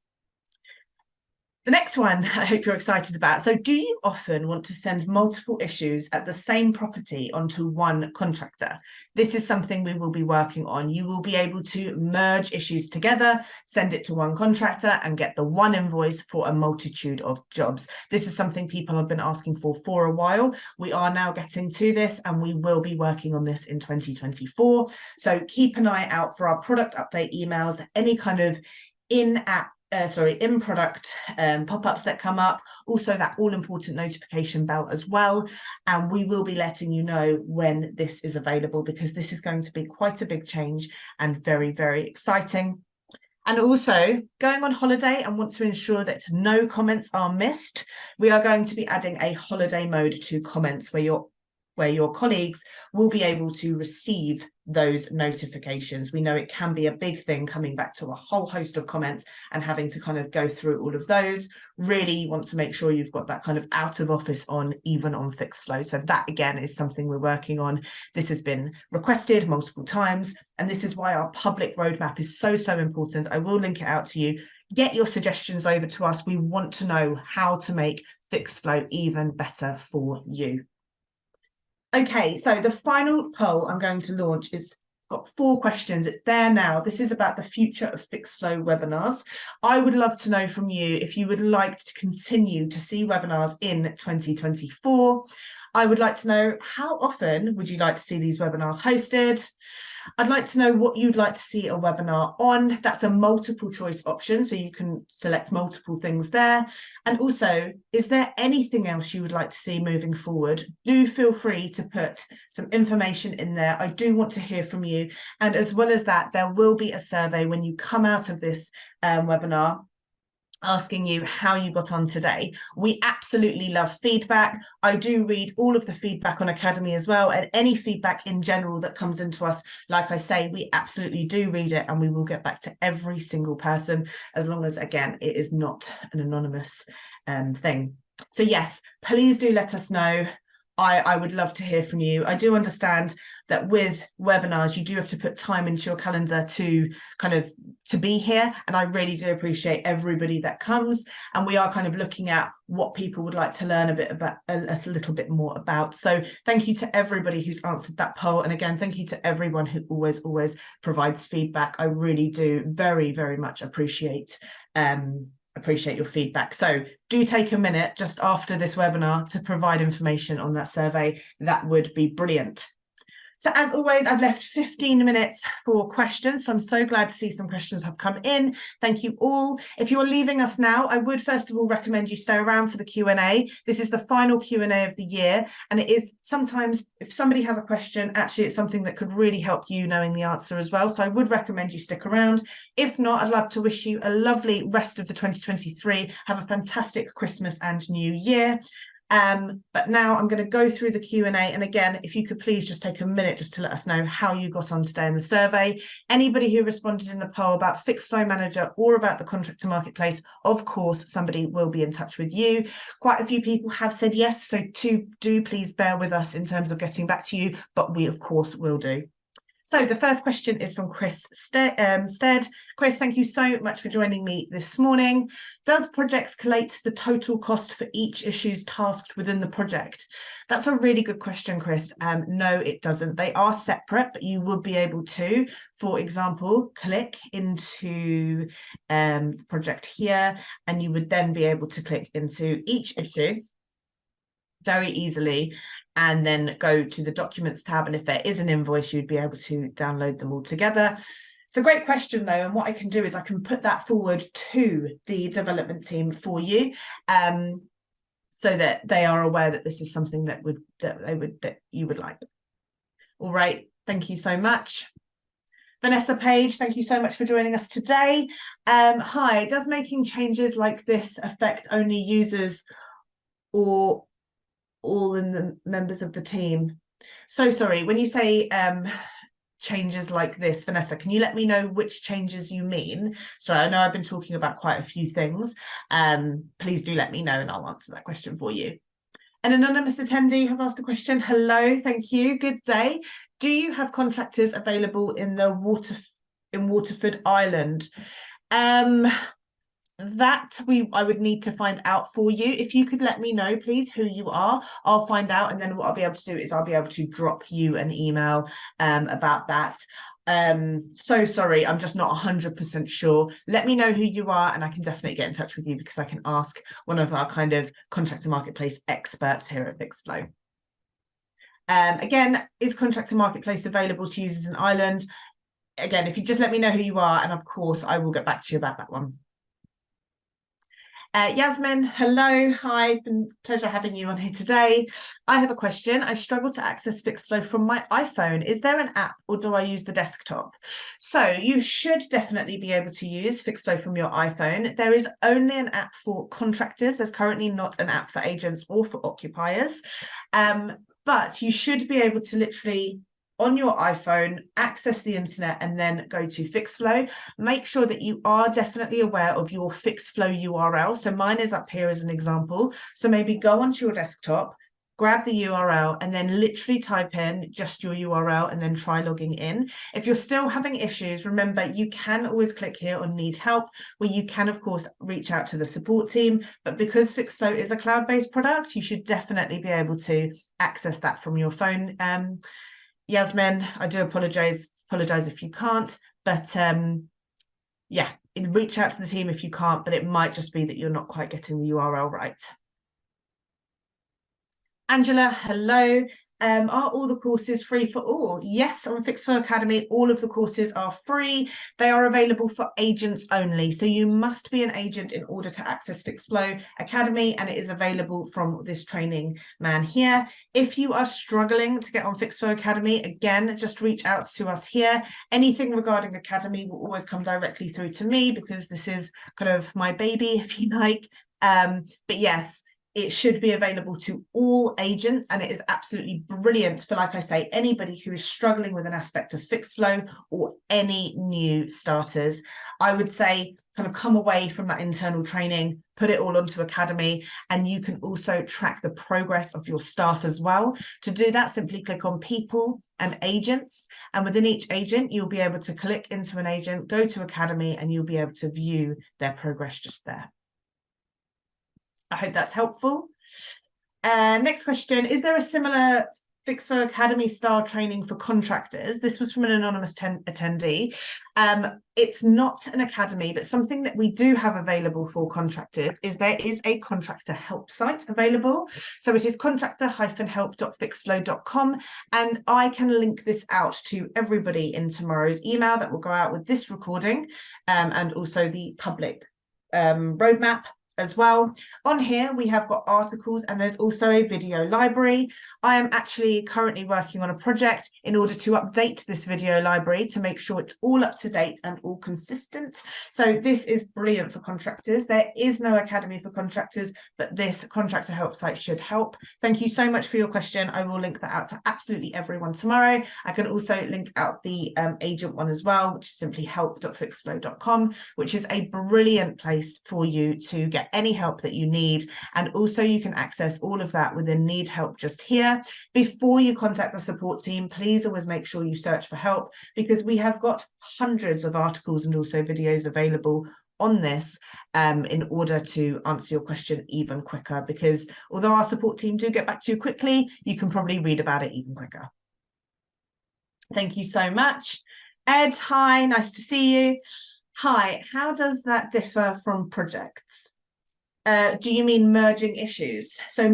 The next one I hope you're excited about. So do you often want to send multiple issues at the same property onto one contractor? This is something we will be working on. You will be able to merge issues together, send it to one contractor and get the one invoice for a multitude of jobs. This is something people have been asking for a while. We are now getting to this and we will be working on this in 2024. So keep an eye out for our product update emails, any kind of in-product pop-ups that come up, also that all-important notification bell as well. And we will be letting you know when this is available, because this is going to be quite a big change and very, very exciting. And also, going on holiday and want to ensure that no comments are missed, we are going to be adding a holiday mode to comments where your colleagues will be able to receive those notifications. We know it can be a big thing coming back to a whole host of comments and having to kind of go through all of those. Really want to make sure you've got that kind of out of office on, even on Fixflo. So that again is something we're working on. This has been requested multiple times, and this is why our public roadmap is so important. I will link it out to you. Get your suggestions over to us. We want to know how to make Fixflo even better for you. Okay, so the final poll I'm going to launch is got 4 questions. It's there now. This is about the future of Fixflo webinars. I would love to know from you if you would like to continue to see webinars in 2024. I would like to know, how often would you like to see these webinars hosted? I'd like to know what you'd like to see a webinar on. That's a multiple choice option, so you can select multiple things there. And also, is there anything else you would like to see moving forward? Do feel free to put some information in there. I do want to hear from you. And as well as that, there will be a survey when you come out of this webinar, asking you how you got on today. We absolutely love feedback. I do read all of the feedback on Academy as well, and any feedback in general that comes into us, like I say, we absolutely do read it and we will get back to every single person, as long as, again, it is not an anonymous thing. So yes, please do let us know. I would love to hear from you. I do understand that with webinars, you do have to put time into your calendar to be here. And I really do appreciate everybody that comes. And we are kind of looking at what people would like to learn a little bit more about. So thank you to everybody who's answered that poll. And again, thank you to everyone who always provides feedback. I really do very, very much appreciate your feedback. So do take a minute just after this webinar to provide information on that survey. That would be brilliant. So as always, I've left 15 minutes for questions. So I'm so glad to see some questions have come in. Thank you all. If you're leaving us now, I would first of all recommend you stay around for the Q&A. This is the final Q&A of the year. And it is sometimes, if somebody has a question, actually it's something that could really help you knowing the answer as well. So I would recommend you stick around. If not, I'd love to wish you a lovely rest of the 2023. Have a fantastic Christmas and New Year. But now I'm going to go through the Q&A. And again, if you could please just take a minute just to let us know how you got on today in the survey. Anybody who responded in the poll about Fixflo Manager or about the Contractor Marketplace, of course, somebody will be in touch with you. Quite a few people have said yes, so do please bear with us in terms of getting back to you, but we, of course, will do. So the first question is from Chris Stead. Chris, thank you so much for joining me this morning. Does projects collate the total cost for each issues tasked within the project? That's a really good question, Chris. No, it doesn't. They are separate, but you would be able to, for example, click into the project here, and you would then be able to click into each issue very easily, and then go to the documents tab, and if there is an invoice, you'd be able to download them all together. It's a great question though, and what I can do is I can put that forward to the development team for you, so that they are aware that this is something that you would like. All right, thank you so much. Vanessa Page, thank you so much for joining us today. Hi, does making changes like this affect only users or all in the members of the team? So sorry, when you say changes like this, Vanessa, can you let me know which changes you mean? So I know I've been talking about quite a few things. Please do let me know and I'll answer that question for you. An anonymous attendee has asked a question. Hello, thank you, good day. Do you have contractors available in Waterford Island? That I would need to find out for you. If you could let me know, please, who you are, I'll find out, and then what I'll be able to do is I'll be able to drop you an email about that. So sorry, I'm just not 100% sure. Let me know who you are and I can definitely get in touch with you, because I can ask one of our kind of contractor marketplace experts here at Fixflo. Again, is contractor marketplace available to users in Ireland? Again, if you just let me know who you are, and of course I will get back to you about that one. Yasmin, hello, hi, it's been a pleasure having you on here today. I have a question. I struggle to access Fixflo from my iPhone. Is there an app or do I use the desktop? So you should definitely be able to use Fixflo from your iPhone. There is only an app for contractors. There's currently not an app for agents or for occupiers. But you should be able to literally on your iPhone, access the internet and then go to Fixflo. Make sure that you are definitely aware of your Fixflo URL. So mine is up here as an example. So maybe go onto your desktop, grab the URL and then literally type in just your URL and then try logging in. If you're still having issues, remember you can always click here on need help, where you can of course reach out to the support team. But because Fixflo is a cloud-based product, you should definitely be able to access that from your phone. Yasmin, I do apologize if you can't, but yeah, reach out to the team if you can't, but it might just be that you're not quite getting the URL right. Angela, hello. Are all the courses free for all? Yes, on Fixflo Academy, all of the courses are free. They are available for agents only. So you must be an agent in order to access Fixflo Academy, and it is available from this training man here. If you are struggling to get on Fixflo Academy, again, just reach out to us here. Anything regarding Academy will always come directly through to me, because this is kind of my baby, if you like. But yes, it should be available to all agents, and it is absolutely brilliant for, like I say, anybody who is struggling with an aspect of Fixflo or any new starters. I would say kind of come away from that internal training, put it all onto Academy, and you can also track the progress of your staff as well. To do that, simply click on people and agents, and within each agent, you'll be able to click into an agent, go to Academy, and you'll be able to view their progress just there. I hope that's helpful. Next question, is there a similar Fixflo Academy style training for contractors? This was from an anonymous attendee. It's not an academy, but something that we do have available for contractors is there is a contractor help site available. So it is contractor-help.fixflo.com, and I can link this out to everybody in tomorrow's email that will go out with this recording, and also the public roadmap as well. On here, we have got articles and there's also a video library. I am actually currently working on a project in order to update this video library to make sure it's all up to date and all consistent. So this is brilliant for contractors. There is no academy for contractors, but this contractor help site should help. Thank you so much for your question. I will link that out to absolutely everyone tomorrow. I can also link out the agent one as well, which is simply help.fixflo.com, which is a brilliant place for you to get any help that you need. And also you can access all of that within Need Help just here. Before you contact the support team, please always make sure you search for help, because we have got hundreds of articles and also videos available on this in order to answer your question even quicker, because although our support team do get back to you quickly, you can probably read about it even quicker. Thank you so much. Ed, hi, nice to see you. Hi, how does that differ from projects? Do you mean merging issues? So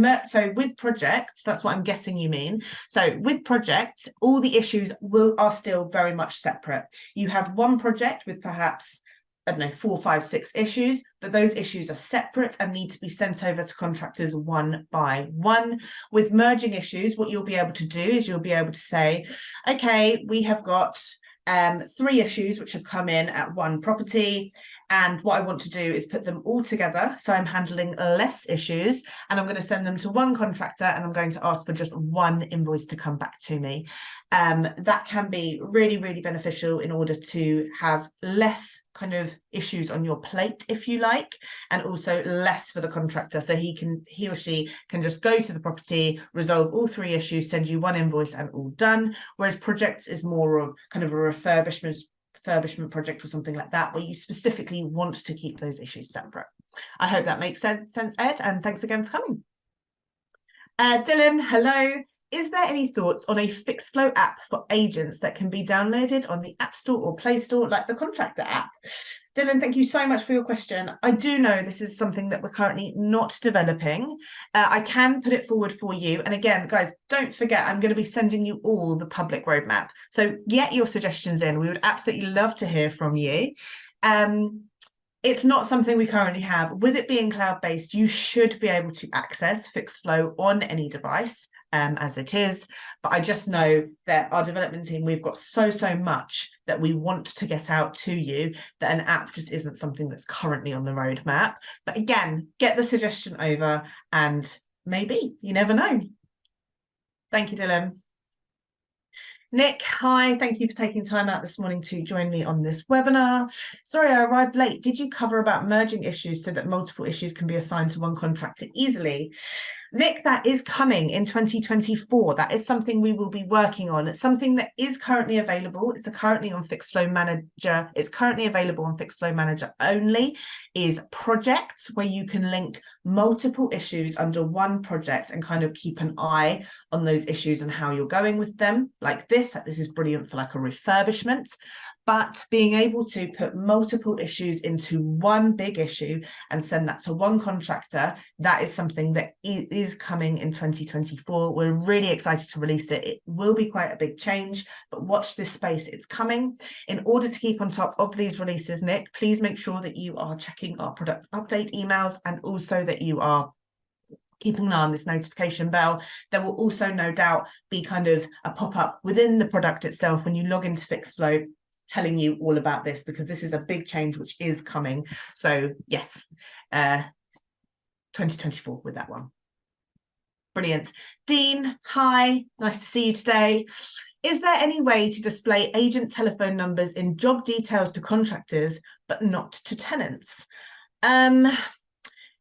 with projects, that's what I'm guessing you mean. So with projects, all the issues are still very much separate. You have one project with perhaps, I don't know, 4, 5, 6 issues, but those issues are separate and need to be sent over to contractors one by one. With merging issues, what you'll be able to do is you'll be able to say, okay, we have got 3 issues which have come in at one property, and what I want to do is put them all together, so I'm handling less issues, and I'm going to send them to one contractor, and I'm going to ask for just one invoice to come back to me. That can be really, really beneficial in order to have less kind of issues on your plate, if you like, and also less for the contractor, so he or she can just go to the property, resolve all 3 issues, send you one invoice, and all done. Whereas projects is more of kind of a refurbishment project or something like that, where you specifically want to keep those issues separate. I hope that makes sense, Ed, and thanks again for coming. Dylan, hello. Is there any thoughts on a Fixflo app for agents that can be downloaded on the App Store or Play Store, like the Contractor app? Dylan, thank you so much for your question. I do know this is something that we're currently not developing. I can put it forward for you. And again, guys, don't forget, I'm going to be sending you all the public roadmap. So get your suggestions in. We would absolutely love to hear from you. It's not something we currently have. With it being cloud-based, you should be able to access Fixflo on any device. As it is, but I just know that our development team, we've got so much that we want to get out to you that an app just isn't something that's currently on the roadmap. But again, get the suggestion over and maybe, you never know. Thank you, Dylan. Nick, hi, thank you for taking time out this morning to join me on this webinar. Sorry, I arrived late. Did you cover about merging issues so that multiple issues can be assigned to one contractor easily? Nick, that is coming in 2024. That is something we will be working on. It's something that is currently available. It's currently on Fixflo Manager. It's currently available on Fixflo Manager only, is projects, where you can link multiple issues under one project and kind of keep an eye on those issues and how you're going with them. Like this is brilliant for like a refurbishment. But being able to put multiple issues into one big issue and send that to one contractor, that is something that is coming in 2024. We're really excited to release it. It will be quite a big change, but watch this space, it's coming. In order to keep on top of these releases, Nick, please make sure that you are checking our product update emails, and also that you are keeping an eye on this notification bell. There will also no doubt be kind of a pop-up within the product itself when you log into Fixflo, telling you all about this, because this is a big change which is coming. So yes, 2024 with that one. Brilliant. Dean, hi, nice to see you today. Is there any way to display agent telephone numbers in job details to contractors, but not to tenants?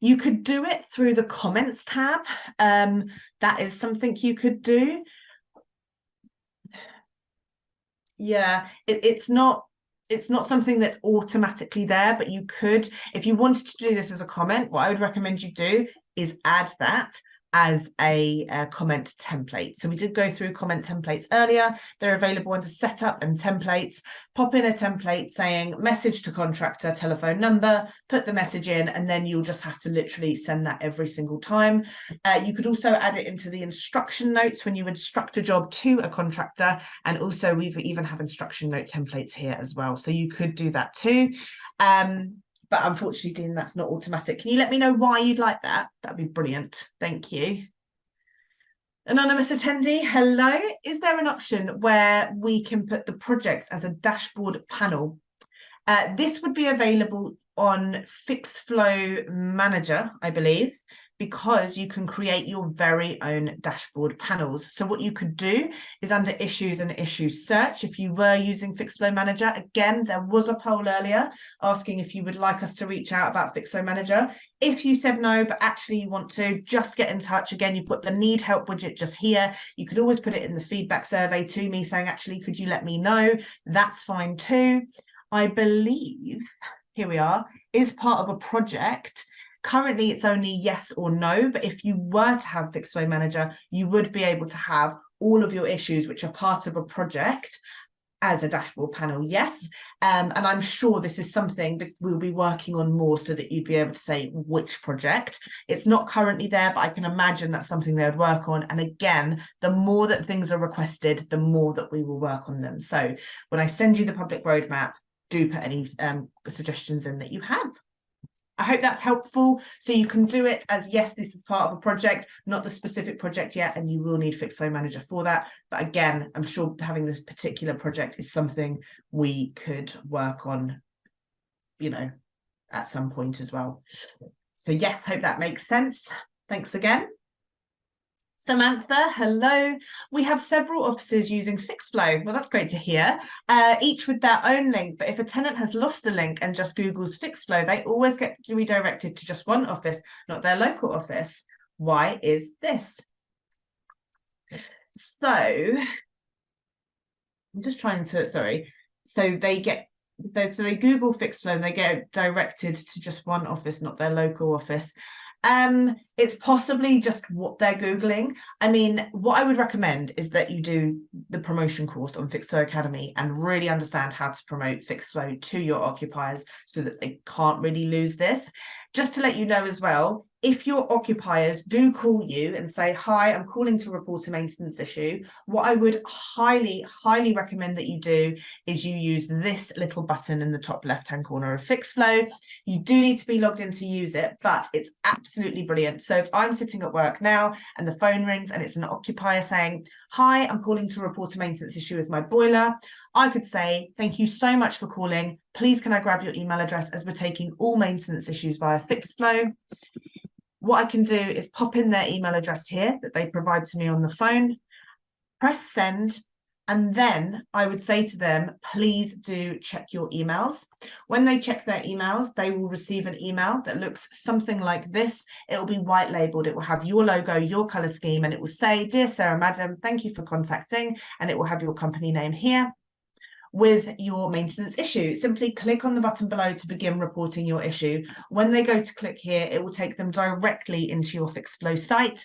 You could do it through the comments tab. That is something you could do. Yeah, it's not something that's automatically there, but you could, if you wanted to do this as a comment, what I would recommend you do is add that as a comment template. So we did go through comment templates earlier. They're available under setup and templates. Pop in a template saying message to contractor, telephone number, put the message in, and then you'll just have to literally send that every single time. You could also add it into the instruction notes when you instruct a job to a contractor. And also we even have instruction note templates here as well. So you could do that too. But unfortunately, Dean, that's not automatic. Can you let me know why you'd like that? That'd be brilliant. Thank you. Anonymous attendee, hello. Is there an option where we can put the projects as a dashboard panel? This would be available on Fixflo Manager, I believe, because you can create your very own dashboard panels. So what you could do is under issues and issues search, if you were using Fixflo Manager, again, there was a poll earlier asking if you would like us to reach out about Fixflo Manager. If you said no, but actually you want to, just get in touch. Again, you put the need help widget just here. You could always put it in the feedback survey to me saying, actually, could you let me know? That's fine too. I believe, here we are, is part of a project. Currently, it's only yes or no, but if you were to have Fixflo Manager, you would be able to have all of your issues, which are part of a project, as a dashboard panel, yes. And I'm sure this is something that we'll be working on more so that you'd be able to say which project. It's not currently there, but I can imagine that's something they would work on. And again, the more that things are requested, the more that we will work on them. So when I send you the public roadmap, do put any suggestions in that you have. I hope that's helpful. So you can do it as, yes, this is part of a project, not the specific project yet, and you will need Fixflo Manager for that. But again, I'm sure having this particular project is something we could work on, you know, at some point as well. So yes, hope that makes sense. Thanks again. Samantha, hello. We have several offices using Fixflo. Well, that's great to hear. Each with their own link, but if a tenant has lost the link and just Googles Fixflo, they always get redirected to just one office, not their local office. Why is this? So, I'm just trying to, sorry. So they Google Fixflo and they get directed to just one office, not their local office. It's possibly just what they're Googling. I mean, what I would recommend is that you do the promotion course on Fixflo Academy and really understand how to promote Fixflo to your occupiers so that they can't really lose this. Just to let you know as well, if your occupiers do call you and say, hi, I'm calling to report a maintenance issue, what I would highly, highly recommend that you do is you use this little button in the top left-hand corner of Fixflo. You do need to be logged in to use it, but it's absolutely brilliant. So if I'm sitting at work now and the phone rings and it's an occupier saying, hi, I'm calling to report a maintenance issue with my boiler, I could say, thank you so much for calling. Please, can I grab your email address, as we're taking all maintenance issues via Fixflo. What I can do is pop in their email address here that they provide to me on the phone, press send, and then I would say to them, please do check your emails. When they check their emails, they will receive an email that looks something like this. It will be white labeled. It will have your logo, your color scheme, and it will say, dear Sarah, madam, thank you for contacting. And it will have your company name here with your maintenance issue. Simply click on the button below to begin reporting your issue. When they go to click here, it will take them directly into your Fixflo site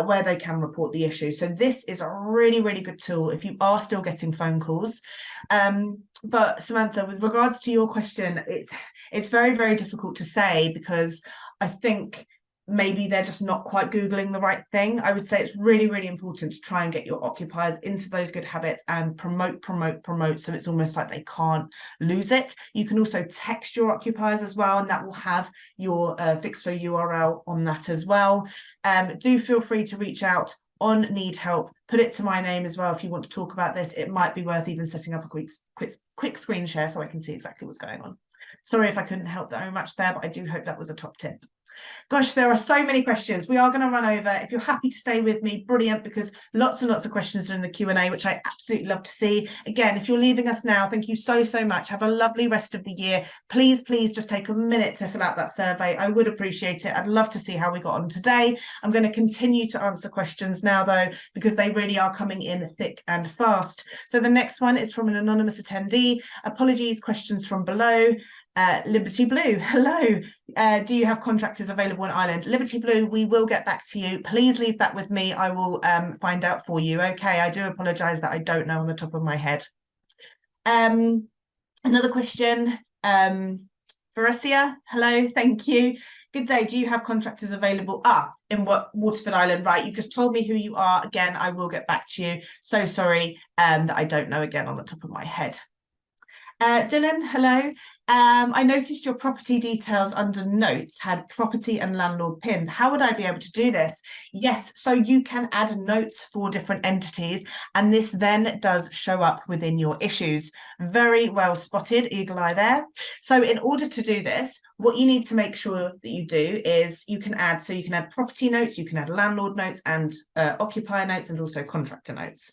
where they can report the issue. So this is a really, really good tool if you are still getting phone calls. But Samantha, with regards to your question, it's very, very difficult to say because I think maybe they're just not quite Googling the right thing. I would say it's really, really important to try and get your occupiers into those good habits and promote. So it's almost like they can't lose it. You can also text your occupiers as well, and that will have your Fixflo URL on that as well. Do feel free to reach out on Need Help. Put it to my name as well if you want to talk about this. It might be worth even setting up a quick screen share so I can see exactly what's going on. Sorry if I couldn't help very much there, but I do hope that was a top tip. Gosh, there are so many questions. We are going to run over. If you're happy to stay with me, brilliant, because lots and lots of questions are in the Q&A, which I absolutely love to see. Again, if you're leaving us now, thank you so, so much. Have a lovely rest of the year. Please, please just take a minute to fill out that survey. I would appreciate it. I'd love to see how we got on today. I'm going to continue to answer questions now, though, because they really are coming in thick and fast. So the next one is from an anonymous attendee. Apologies, questions from below. Liberty Blue, hello. Do you have contractors available in Ireland? Liberty Blue, we will get back to you. Please leave that with me. I will find out for you. Okay, I do apologise that I don't know on the top of my head. Another question. Veresia, hello, thank you. Good day. Do you have contractors available? In Waterford Island, right? You've just told me who you are. Again, I will get back to you. So sorry that I don't know again on the top of my head. Dylan, hello. I noticed your property details under notes had property and landlord pinned. How would I be able to do this? Yes, so you can add notes for different entities, and this then does show up within your issues. Very well spotted, eagle eye there. So in order to do this, what you need to make sure that you do is you can add property notes, you can add landlord notes and occupier notes, and also contractor notes.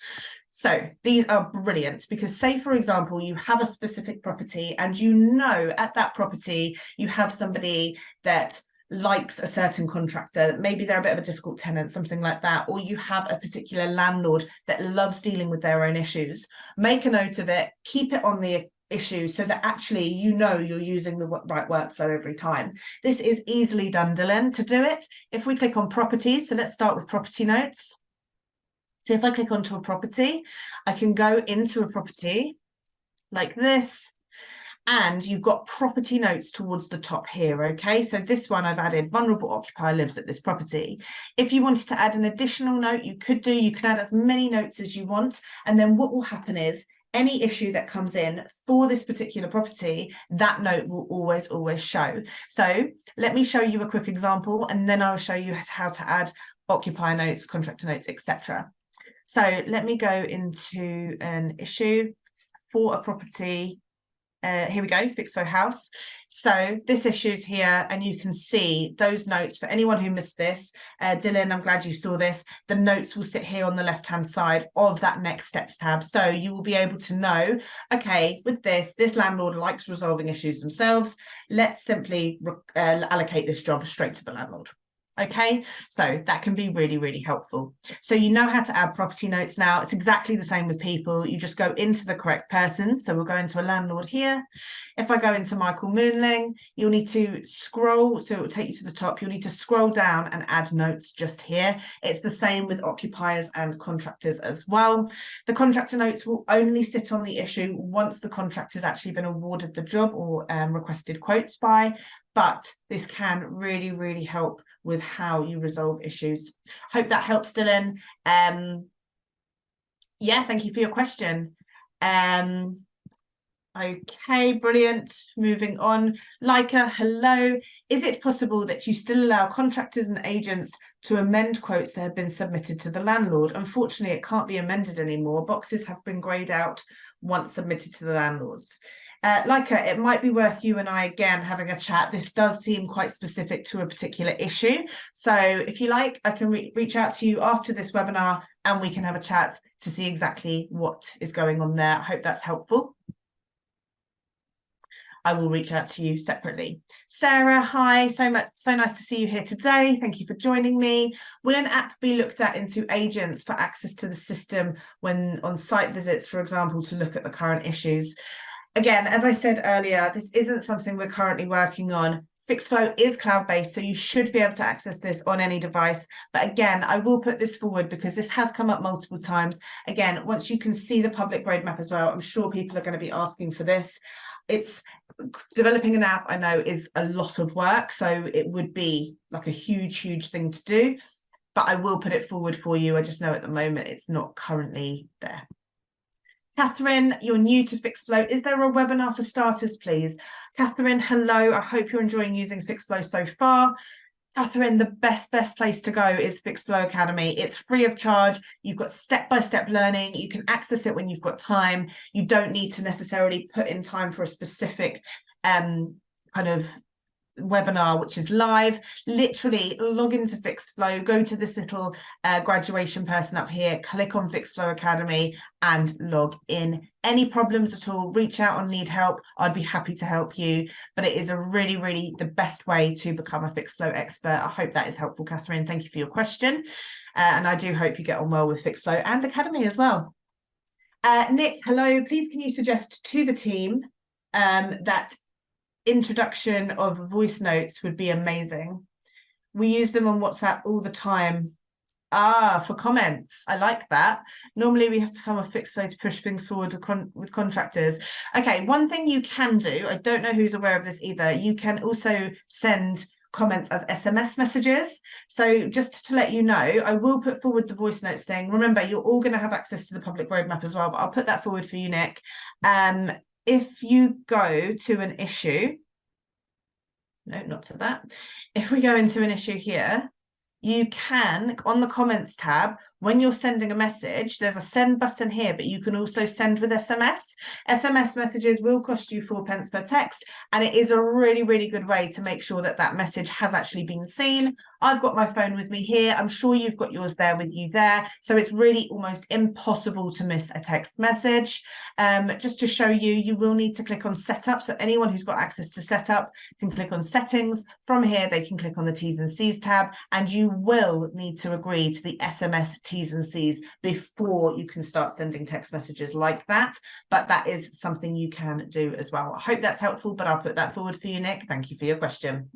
So these are brilliant because, say, for example, you have a specific property and you know at that property you have somebody that likes a certain contractor, maybe they're a bit of a difficult tenant, something like that, or you have a particular landlord that loves dealing with their own issues. Make a note of it, keep it on the issue so that actually you know you're using the right workflow every time. This is easily done, Dylan. To do it, if we click on properties, so let's start with property notes. So if I click onto a property, I can go into a property like this, and you've got property notes towards the top here, okay? So this one I've added, vulnerable occupier lives at this property. If you wanted to add an additional note, you can add as many notes as you want, and then what will happen is any issue that comes in for this particular property, that note will always show. So let me show you a quick example, and then I'll show you how to add occupier notes, contractor notes, etc. So let me go into an issue for a property. Here we go, Fixflo house. So this issue's here, and you can see those notes. For anyone who missed this, Dylan, I'm glad you saw this. The notes will sit here on the left-hand side of that next steps tab. So you will be able to know, okay, with this landlord likes resolving issues themselves. Let's simply allocate this job straight to the landlord. Okay, so that can be really helpful. So you know how to add property notes now. It's exactly the same with people. You just go into the correct person. So we'll go into a landlord here. If I go into Michael Moonling, you'll need to scroll. So it will take you to the top. You'll need to scroll down and add notes just here. It's the same with occupiers and contractors as well. The contractor notes will only sit on the issue once the contractor's actually been awarded the job or requested quotes by. But this can really help with how you resolve issues. Hope that helps, Dylan. Yeah, thank you for your question. Okay, brilliant. Moving on. Leica, hello. Is it possible that you still allow contractors and agents to amend quotes that have been submitted to the landlord? Unfortunately, it can't be amended anymore. Boxes have been greyed out once submitted to the landlords. Leica, it might be worth you and I again having a chat. This does seem quite specific to a particular issue. So if you like, I can reach out to you after this webinar and we can have a chat to see exactly what is going on there. I hope that's helpful. I will reach out to you separately. Sarah, hi, so nice to see you here today. Thank you for joining me. Will an app be looked at into agents for access to the system when on site visits, for example, to look at the current issues? Again, as I said earlier, this isn't something we're currently working on. Fixflo is cloud-based, so you should be able to access this on any device. But again, I will put this forward because this has come up multiple times. Again, once you can see the public roadmap as well, I'm sure people are going to be asking for this. It's developing an app, I know, is a lot of work, so it would be like a huge thing to do. But I will put it forward for you. I just know at the moment it's not currently there. Catherine, you're new to Fixflo. Is there a webinar for starters, please? Catherine, hello. I hope you're enjoying using Fixflo so far. Catherine, the best place to go is Fixflo Academy. It's free of charge. You've got step-by-step learning. You can access it when you've got time. You don't need to necessarily put in time for a specific kind of webinar which is live. Literally log into Fixflo, go to this little graduation person up here, click on Fixflo Academy and log in. Any problems at all, reach out or need help, I'd be happy to help you. But it is a really the best way to become a Fixflo expert. I hope that is helpful, Catherine. Thank you for your question, and I do hope you get on well with Fixflo and Academy as well. Nick, hello. Please can you suggest to the team that introduction of voice notes would be amazing. We use them on WhatsApp all the time. For comments. I like that. Normally we have to come off Fixflo to push things forward with contractors. Okay, one thing you can do, I don't know who's aware of this either, you can also send comments as SMS messages. So just to let you know, I will put forward the voice notes thing. Remember, you're all going to have access to the public roadmap as well, but I'll put that forward for you, Nick. if you go to an issue, no, not to that. If we go into an issue here, you can, on the comments tab, when you're sending a message, there's a send button here, but you can also send with SMS. SMS messages will cost you 4p per text, and it is a really, really good way to make sure that that message has actually been seen. I've got my phone with me here. I'm sure you've got yours there with you there. So it's really almost impossible to miss a text message. Just to show you, you will need to click on setup. So anyone who's got access to setup can click on settings. From here, they can click on the T's and C's tab, and you will need to agree to the SMS T's and C's before you can start sending text messages like that. But that is something you can do as well. I hope that's helpful, but I'll put that forward for you, Nick. Thank you for your question.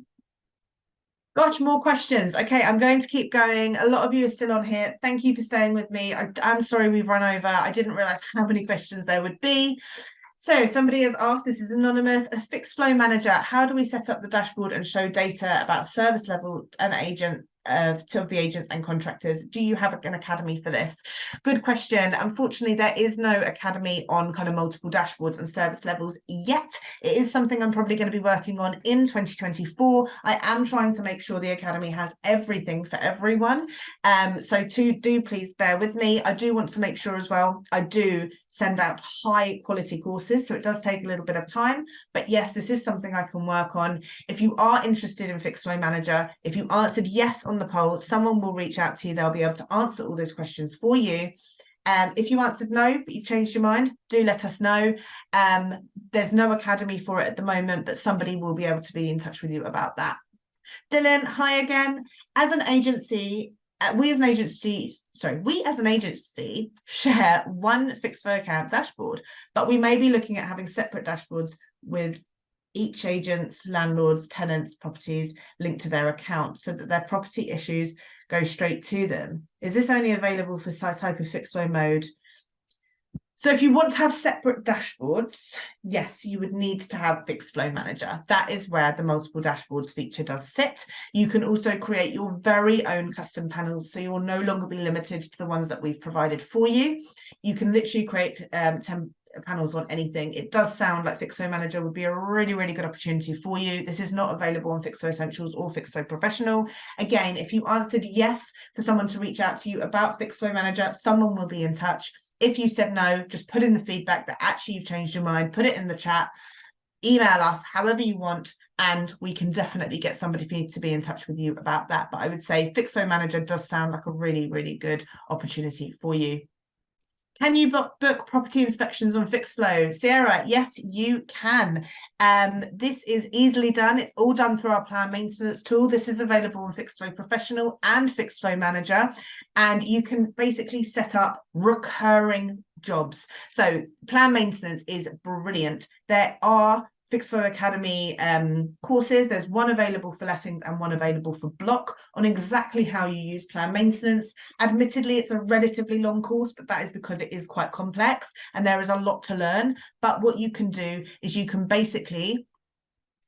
Gosh, more questions. Okay, I'm going to keep going. A lot of you are still on here. Thank you for staying with me. I'm sorry we've run over. I didn't realize how many questions there would be. So somebody has asked, this is anonymous, a Fixflo manager, how do we set up the dashboard and show data about service level and agent of the agents and contractors? Do you have an academy for this? Good question. Unfortunately, there is no academy on kind of multiple dashboards and service levels yet. It is something I'm probably going to be working on in 2024. I am trying to make sure the academy has everything for everyone. So do please bear with me. I do want to make sure as well, I do send out high quality courses, so it does take a little bit of time, but yes, this is something I can work on. If you are interested in Fixflo Manager, if you answered yes on the poll, someone will reach out to you. They'll be able to answer all those questions for you. If you answered no, but you've changed your mind, do let us know. There's no academy for it at the moment, but somebody will be able to be in touch with you about that. Dylan, hi again. As an agency, we as an agency share one Fixflo account dashboard, but we may be looking at having separate dashboards with each agent's, landlords, tenants, properties linked to their account so that their property issues go straight to them. Is this only available for some type of Fixflo mode? So if you want to have separate dashboards, yes, you would need to have Fixflo Manager. That is where the multiple dashboards feature does sit. You can also create your very own custom panels, so you'll no longer be limited to the ones that we've provided for you. You can literally create 10 panels on anything. It does sound like Fixflo Manager would be a really, really good opportunity for you. This is not available on Fixflo Essentials or Fixflo Professional. Again, if you answered yes for someone to reach out to you about Fixflo Manager, someone will be in touch. If you said no, just put in the feedback that actually you've changed your mind, put it in the chat, email us however you want, and we can definitely get somebody to be in touch with you about that. But I would say Fixflo Manager does sound like a really, really good opportunity for you. Can you book property inspections on Fixflo? Sierra, yes, you can. This is easily done. It's all done through our plan maintenance tool. This is available on Fixflo Professional and Fixflo Manager, and you can basically set up recurring jobs. So plan maintenance is brilliant. There are Fixflo Academy courses. There's one available for lettings and one available for block on exactly how you use plan maintenance. Admittedly, it's a relatively long course, but that is because it is quite complex and there is a lot to learn. But what you can do is you can basically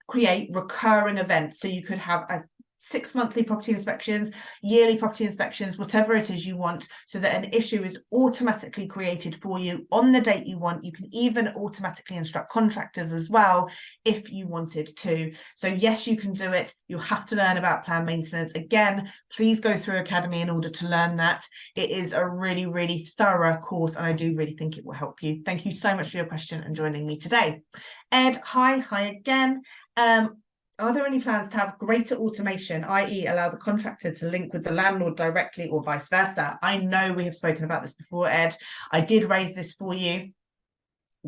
create recurring events. So you could have a 6 monthly property inspections, yearly property inspections, whatever it is you want, so that an issue is automatically created for you on the date you want. You can even automatically instruct contractors as well if you wanted to. So yes, you can do it. You'll have to learn about plan maintenance. Again, please go through Academy in order to learn that. It is a really, really thorough course, and I do really think it will help you. Thank you so much for your question and joining me today. Ed, hi again. Are there any plans to have greater automation, i.e. allow the contractor to link with the landlord directly or vice versa? I know we have spoken about this before, Ed. I did raise this for you.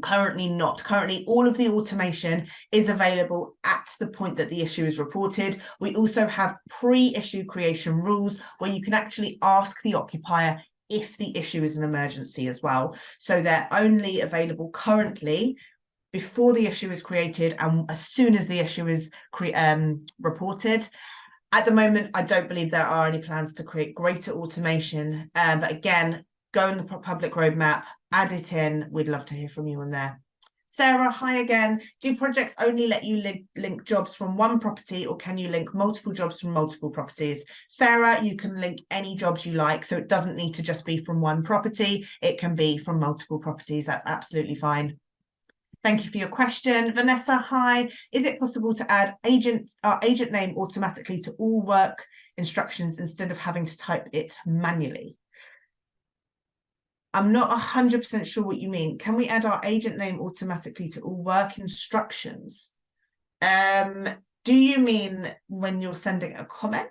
Currently not. Currently, all of the automation is available at the point that the issue is reported. We also have pre-issue creation rules where you can actually ask the occupier if the issue is an emergency as well. So they're only available currently before the issue is created and as soon as the issue is reported. At the moment, I don't believe there are any plans to create greater automation. But again, go on the public roadmap, add it in. We'd love to hear from you on there. Sarah, hi again. Do projects only let you link jobs from one property, or can you link multiple jobs from multiple properties? Sarah, you can link any jobs you like. So it doesn't need to just be from one property. It can be from multiple properties. That's absolutely fine. Thank you for your question. Vanessa, hi. Is it possible to add our agent name automatically to all work instructions instead of having to type it manually? I'm not 100% sure what you mean. Can we add our agent name automatically to all work instructions? Do you mean when you're sending a comment?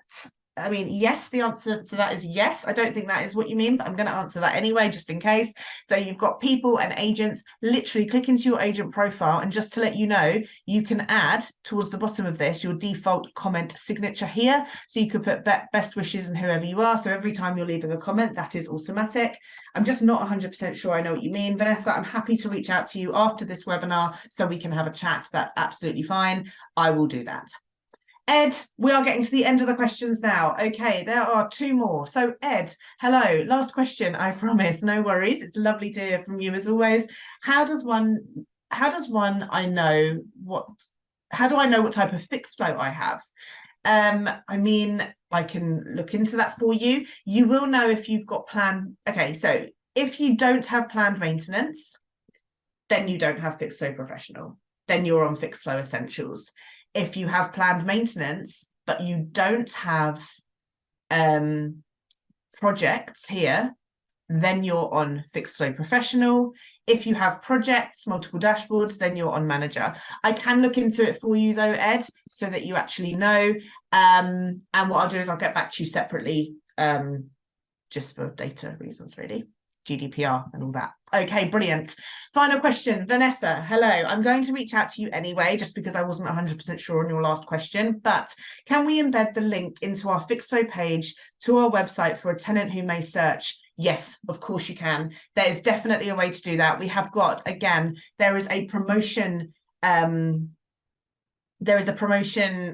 I mean, yes, the answer to that is yes. I don't think that is what you mean, but I'm going to answer that anyway, just in case. So you've got people and agents. Literally click into your agent profile, and just to let you know, you can add towards the bottom of this your default comment signature here. So you could put best wishes and whoever you are. So every time you're leaving a comment, that is automatic. I'm just not 100% sure I know what you mean. Vanessa, I'm happy to reach out to you after this webinar so we can have a chat. That's absolutely fine. I will do that. Ed, we are getting to the end of the questions now. Okay, there are two more. So Ed, hello, last question, I promise, no worries. It's lovely to hear from you as always. How do I know what type of Fixflo I have? I mean, I can look into that for you. You will know if you've got okay, so if you don't have planned maintenance, then you don't have Fixflo Professional. Then you're on Fixflo Essentials. If you have planned maintenance, but you don't have projects here, then you're on Fixflo Professional. If you have projects, multiple dashboards, then you're on Manager. I can look into it for you though, Ed, so that you actually know. And what I'll do is I'll get back to you separately, just for data reasons, really. GDPR and all that. Okay, brilliant. Final question, Vanessa, hello. I'm going to reach out to you anyway, just because I wasn't 100% sure on your last question, but can we embed the link into our Fixflo page to our website for a tenant who may search? Yes, of course you can. There is definitely a way to do that. We have got, again, there is a promotion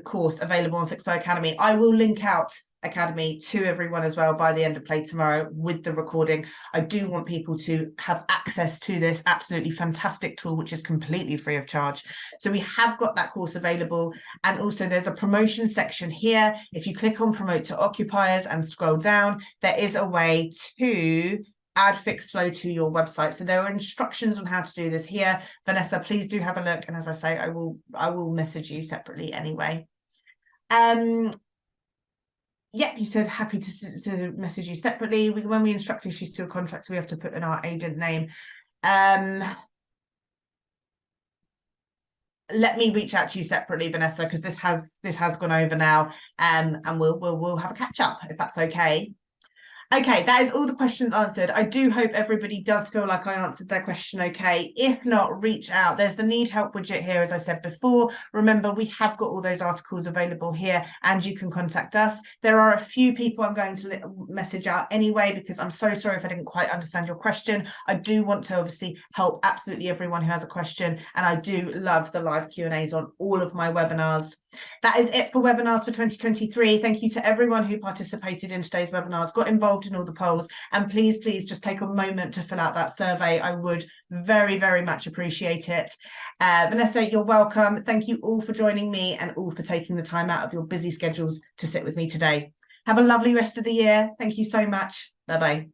course available on Fixflo Academy. I will link out Academy to everyone as well by the end of play tomorrow with the recording. I do want people to have access to this absolutely fantastic tool, which is completely free of charge. So we have got that course available. And also there's a promotion section here. If you click on promote to occupiers and scroll down, there is a way to add Fixflo to your website. So there are instructions on how to do this here. Vanessa, please do have a look. And as I say, I will message you separately anyway. Yep, you said happy to message you separately. When we instruct issues to a contractor, we have to put in our agent name. Let me reach out to you separately, Vanessa, because this has gone over now, and we'll have a catch up if that's okay. Okay, that is all the questions answered. I do hope everybody does feel like I answered their question okay. If not, reach out. There's the need help widget here, as I said before. Remember, we have got all those articles available here, and you can contact us. There are a few people I'm going to message out anyway, because I'm so sorry if I didn't quite understand your question. I do want to obviously help absolutely everyone who has a question, and I do love the live Q&As on all of my webinars. That is it for webinars for 2023. Thank you to everyone who participated in today's webinars, got involved in all the polls, and please just take a moment to fill out that survey. I would very, very much appreciate it. Vanessa, you're welcome. Thank you all for joining me and all for taking the time out of your busy schedules to sit with me today. Have a lovely rest of the year. Thank you so much. Bye-bye.